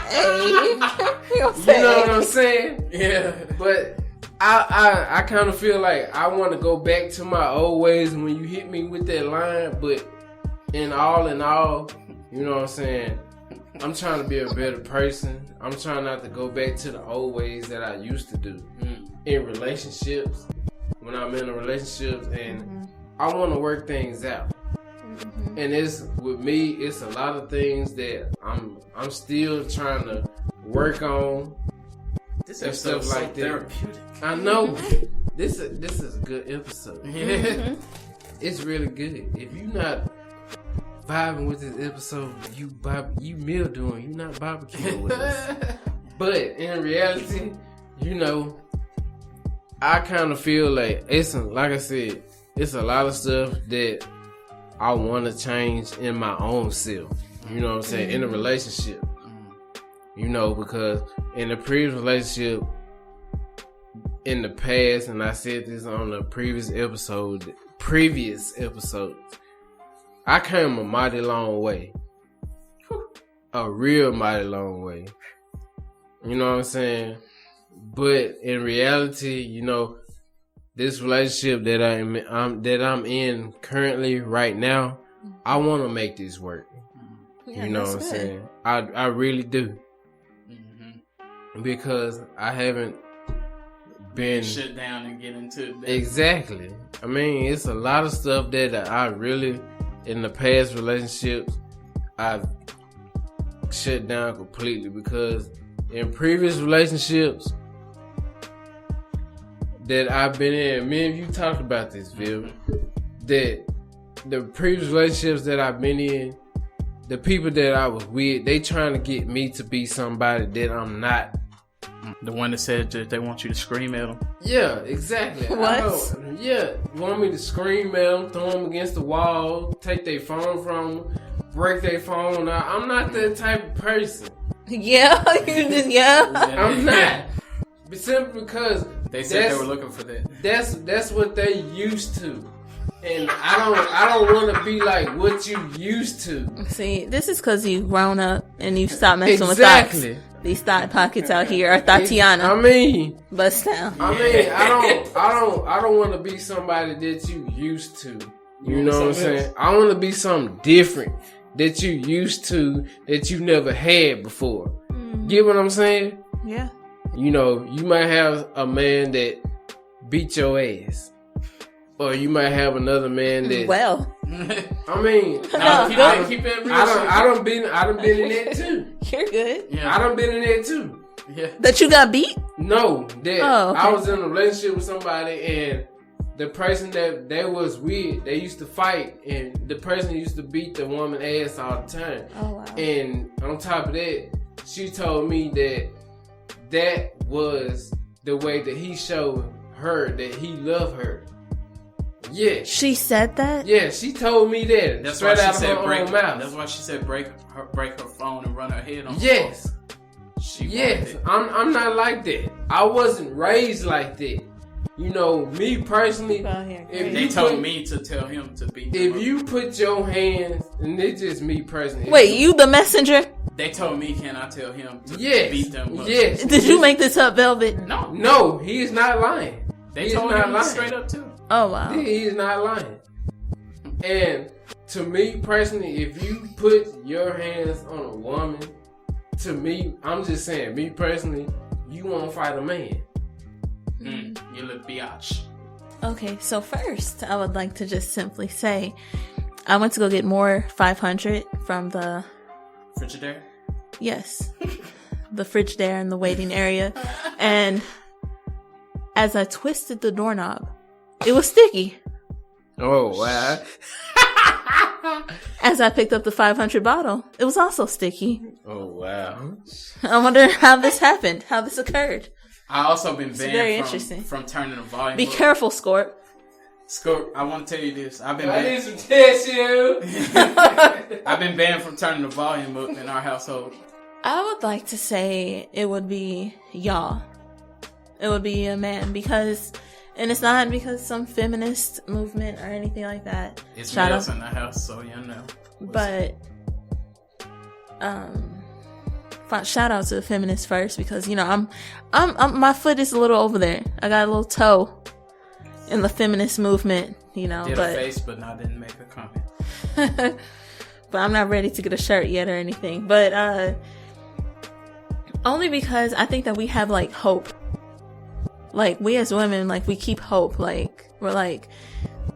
D: Hey.
C: you know what I'm saying?
B: Yeah.
C: But I kind of feel like I want to go back to my old ways when you hit me with that line. But in all, you know what I'm saying? I'm trying to be a better person. I'm trying not to go back to the old ways that I used to do in relationships. When I'm in a relationship, and I want to work things out. And it's with me, it's a lot of things that I'm still trying to work on.
B: This
C: And
B: episode
C: stuff
B: so
C: like that.
B: therapeutic.
C: I know this is a good episode.
B: Yeah.
C: It's really good. If you're not vibing with this episode, you mildewing. You're not barbecuing with us. But in reality, you know, I kind of feel like like I said, it's a lot of stuff that I want to change in my own self. You know what I'm saying? In a relationship. You know, because in the previous relationship, in the past, and I said this on the previous episodes, I came a mighty long way. A real mighty long way. You know what I'm saying? But in reality, you know, this relationship that I'm in currently right now, I want to make this work.
D: Yeah,
C: you know what I'm
D: that's good.
C: saying? I really do. Because I haven't been
B: Shut down and get into that.
C: exactly. I mean, it's a lot of stuff that I really, in the past relationships, I've shut down completely. Because in previous relationships that I've been in, me and you talked about this, Viv, that the previous relationships that I've been in, the people that I was with, they trying to get me to be somebody that I'm not.
B: The one that said that they want you to scream at them.
C: Yeah, exactly.
D: What?
C: Yeah, you want me to scream at them, throw them against the wall, take their phone from them, break their phone out. I'm not that type of person.
D: Yeah, you just
C: I'm not. But simply because
B: They said they were looking for that.
C: that's what they used to. And I don't want to be like what you used to.
D: See, this is because you grown up and you stopped messing
C: Exactly.
D: with thoughts. These thought pockets out here are Tatiana.
C: I mean,
D: Bust down.
C: I don't want to be somebody that you used to. You know what I'm saying? I want to be something different that you used to that you never had before. Get what I'm saying?
D: Yeah.
C: You know, you might have a man that beat your ass. Or you might have another man that.
D: Well,
C: I mean,
B: keep it real.
C: I done been in that too.
D: you're good.
B: Yeah.
C: I done been in that too.
B: Yeah.
D: That you got beat?
C: No, that
D: Oh, okay.
C: I was in a relationship with somebody, and the person that they was with, they used to fight, and the person used to beat the woman ass all the time.
D: Oh, wow.
C: And on top of that, she told me that was the way that he showed her that he loved her. Yeah.
D: She said that?
C: Yeah, she told me that.
B: That's why
C: straight
B: she
C: out of
B: said
C: her
B: break.
C: own mouth.
B: That's why she said break her phone and run her head on.
C: Yes.
B: The phone. She
C: Yes,
B: wanted it.
C: I'm not like that. I wasn't raised like that. You know, me personally, if
B: They
C: you
B: told
C: put,
B: me to tell him to beat them
C: if
B: up.
C: you put your hands, and it's just me personally.
D: Wait, you the messenger?
B: They told me, can I tell him to
C: Yes,
B: beat them up?
C: yes.
D: Did you make this up, Velvet?
B: No.
C: No, he's not lying.
B: They
C: He's
B: told
C: not
B: him
C: lying.
B: straight up too.
D: Oh, wow.
C: He is not lying. And to me personally, if you put your hands on a woman, to me, I'm just saying, me personally, you won't fight a man.
B: You little biatch.
D: Okay, so first, I would like to just simply say, I went to go get more 500 from the,
B: Frigidaire?
D: yes, the Frigidaire in the waiting area. And as I twisted the doorknob, it was sticky.
C: Oh, wow.
D: As I picked up the 500 bottle, it was also sticky.
C: Oh, wow.
D: I wonder how this happened, how this occurred.
B: I also been
D: very
B: banned
D: interesting.
B: from turning the volume
D: Be
B: up.
D: careful, Scorp.
B: Scorp, I want to tell you this. I've been
C: I need
B: banned.
C: some tissue.
B: I've been banned from turning the volume up in our household.
D: I would like to say it would be y'all. It would be a man because, and it's not because some feminist movement or anything like that.
B: It's males in the house, so you know.
D: But, shout out to the feminists first because, you know, I'm my foot is a little over there. I got a little toe in the feminist movement, you know.
B: Did a face, but I didn't make a comment.
D: But I'm not ready to get a shirt yet or anything. But only because I think that we have like hope. Like we as women, like we keep hope. Like we're like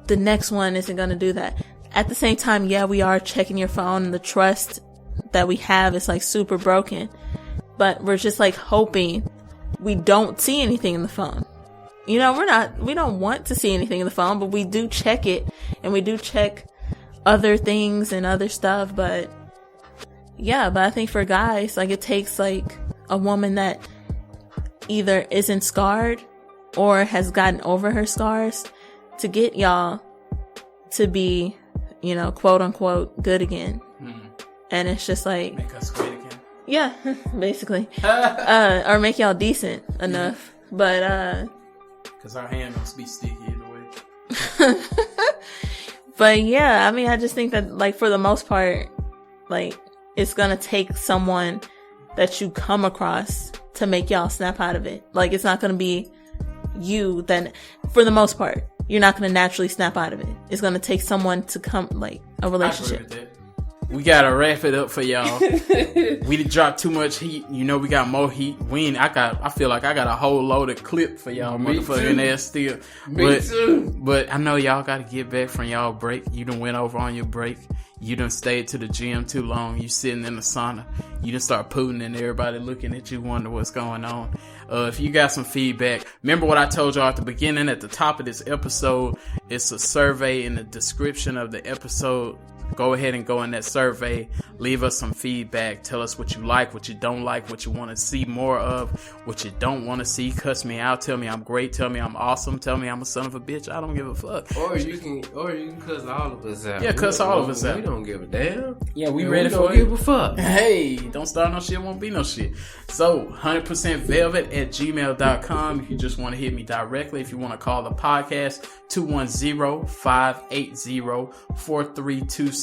D: the next one isn't gonna do that. At the same time, yeah, we are checking your phone and the trust that we have is like super broken. But we're just like hoping we don't see anything in the phone. You know, we don't want to see anything in the phone, but we do check it and we do check other things and other stuff. But yeah, but I think for guys, like it takes like a woman that either isn't scarred or has gotten over her scars to get y'all to be, you know, quote unquote good again. And it's just like
B: make us great again.
D: Yeah, basically. Or make y'all decent enough. But
B: because our hand must be sticky either way.
D: But yeah, I mean, I just think that like for the most part, like it's gonna take someone that you come across to make y'all snap out of it. Like it's not gonna be you then. For the most part, you're not gonna naturally snap out of it. It's gonna take someone to come, like a relationship.
B: I agree with that. We gotta wrap it up for y'all. We done dropped too much heat. You know we got more heat. I feel like I got a whole loaded clip for y'all motherfucking ass still.
C: Me too.
B: But I know y'all gotta get back from y'all break. You done went over on your break. You done stayed to the gym too long. You sitting in the sauna. You done start pooting and everybody looking at you wonder what's going on. If you got some feedback, remember what I told y'all at the beginning, at the top of this episode, it's a survey in the description of the episode. Go ahead and go in that survey. Leave us some feedback. Tell us what you like, what you don't like, what you want to see more of, what you don't want to see. Cuss me out. Tell me I'm great. Tell me I'm awesome. Tell me I'm a son of a bitch. I don't give a fuck.
C: Or you can cuss all of us out.
B: Yeah, cuss all of us out.
C: We don't give a damn.
B: Yeah, we ready for it.
C: We don't give a fuck.
B: Hey, don't start no shit, won't be no shit. So, 100%velvet@gmail.com if you just want to hit me directly. If you want to call the podcast, 210-580-4326.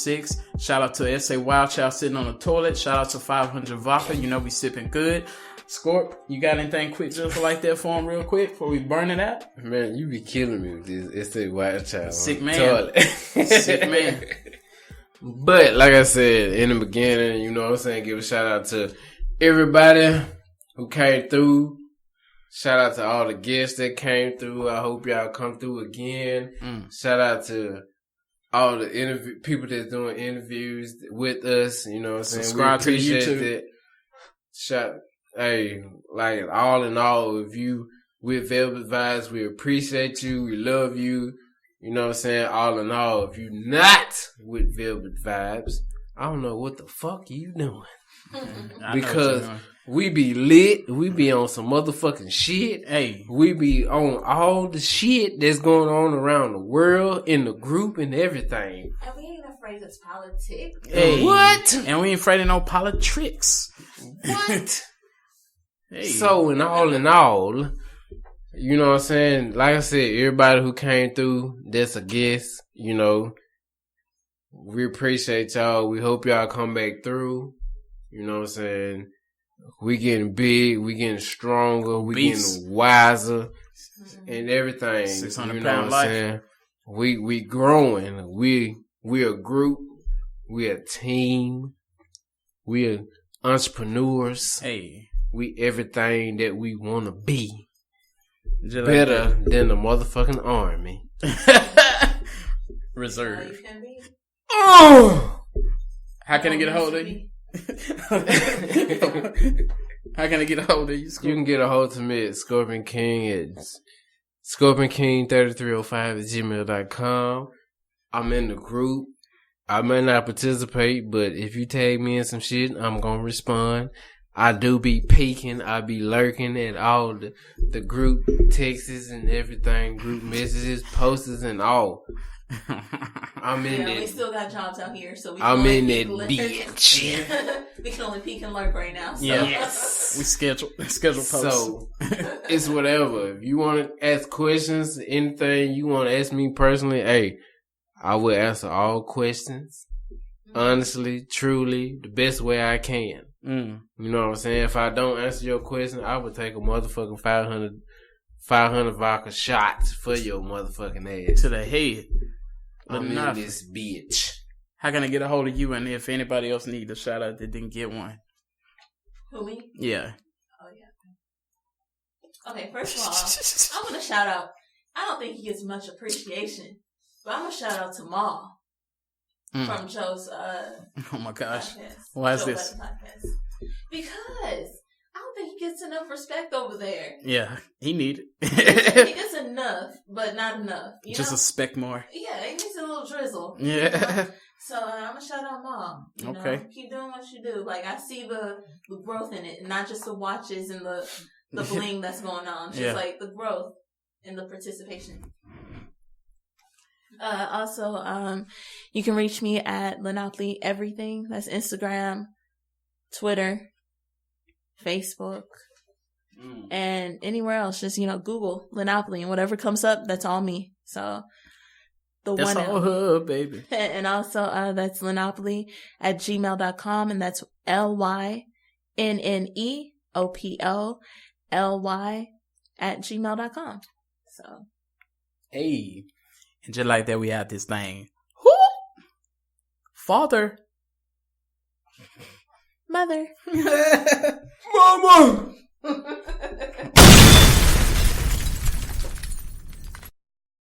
B: Shout out to Sawildchild sitting on the toilet. Shout out to 500 Vodka. You know we sipping good. Scorp, you got anything quick just like that for him real quick before we burn it out?
C: Man, you be killing me with this Sawildchild.
B: Sick man. Sick man.
C: But like I said in the beginning, you know what I'm saying, give a shout out to everybody who came through. Shout out to all the guests that came through. I hope y'all come through again. Shout out to all the people that's doing interviews with us. You know what I'm saying?
B: Subscribe to YouTube.
C: Hey, like all in all, if you with Velvet Vibes, we appreciate you. We love you. You know what I'm saying? All in all, if you not with Velvet Vibes, I don't know what the fuck you doing. Because we be lit. We be on some motherfucking shit.
B: Hey.
C: We be on all the shit that's going on around the world, in the group and everything.
D: And we ain't afraid of politics.
B: Hey.
C: What?
B: And we ain't afraid of no Politrix.
C: What?
B: Hey.
C: So, in all, you know what I'm saying? Like I said, everybody who came through, that's a guest, you know. We appreciate y'all. We hope y'all come back through. You know what I'm saying? We getting big, we getting stronger, we getting wiser and everything.
B: 600
C: you know
B: pound
C: what I'm
B: life.
C: saying? We growing. We a group. We a team. We are entrepreneurs.
B: Hey.
C: We everything that we want to be.
B: Just
C: Better
B: like
C: than the motherfucking army.
B: Reserve.
C: Oh!
B: How can I get a hold of you? How can I get a hold of you?
C: You can get a hold of me at ScorpionKing at ScorpionKing3305@gmail.com. I'm in the group. I may not participate, but if you tag me in some shit, I'm gonna respond. I do be peeking. I be lurking at all the group texts and everything, group messages, posters and all. I'm in
D: we
C: that.
D: still got jobs out here, so
C: I'm in that bitch.
D: We can only peek and lurk right now. So.
B: Yeah.
C: Yes.
B: We schedule posts.
C: So it's whatever. If you want to ask questions, anything you want to ask me personally, hey, I will answer all questions. Honestly, truly, the best way I can.
B: Mm.
C: You know what I'm saying? If I don't answer your question, I would take a motherfucking 500 vodka shots for your motherfucking ass.
B: To the head.
C: I'm in
B: Enough.
C: this bitch.
B: How can I get a hold of you? And if anybody else needs a shout out that didn't get one?
D: Who, me?
B: Yeah.
D: Oh, yeah. Okay, first of all, I want to shout out. I don't think he gets much appreciation, but I'm going to shout out to Ma from Joe's
B: Oh my gosh.
D: podcast.
B: Why is
D: Joe
B: this?
D: Budden podcast. Because I don't think he gets enough respect over there.
B: Yeah, he needed
D: He
B: it.
D: gets enough, but not enough. You
B: Just
D: know?
B: a speck more.
D: Yeah, he needs a little drizzle.
B: Yeah.
D: You know? So I'm gonna shout out Mom. You
B: Okay.
D: know, keep doing what you do. Like I see the growth in it, not just the watches and the bling that's going on. Just like the growth and the participation. Also, you can reach me at Lynneopoly Everything. That's Instagram, Twitter, Facebook, and anywhere else. Just Google Lynneopoly and whatever comes up, that's all me. So.
B: That's all her, baby.
D: And also, that's Lynneopoly@gmail.com, and that's LYNNEOPOLY@gmail.com. So,
B: Hey. And just like that, we had this thing. Whoo! Father.
D: Mother.
C: Mama!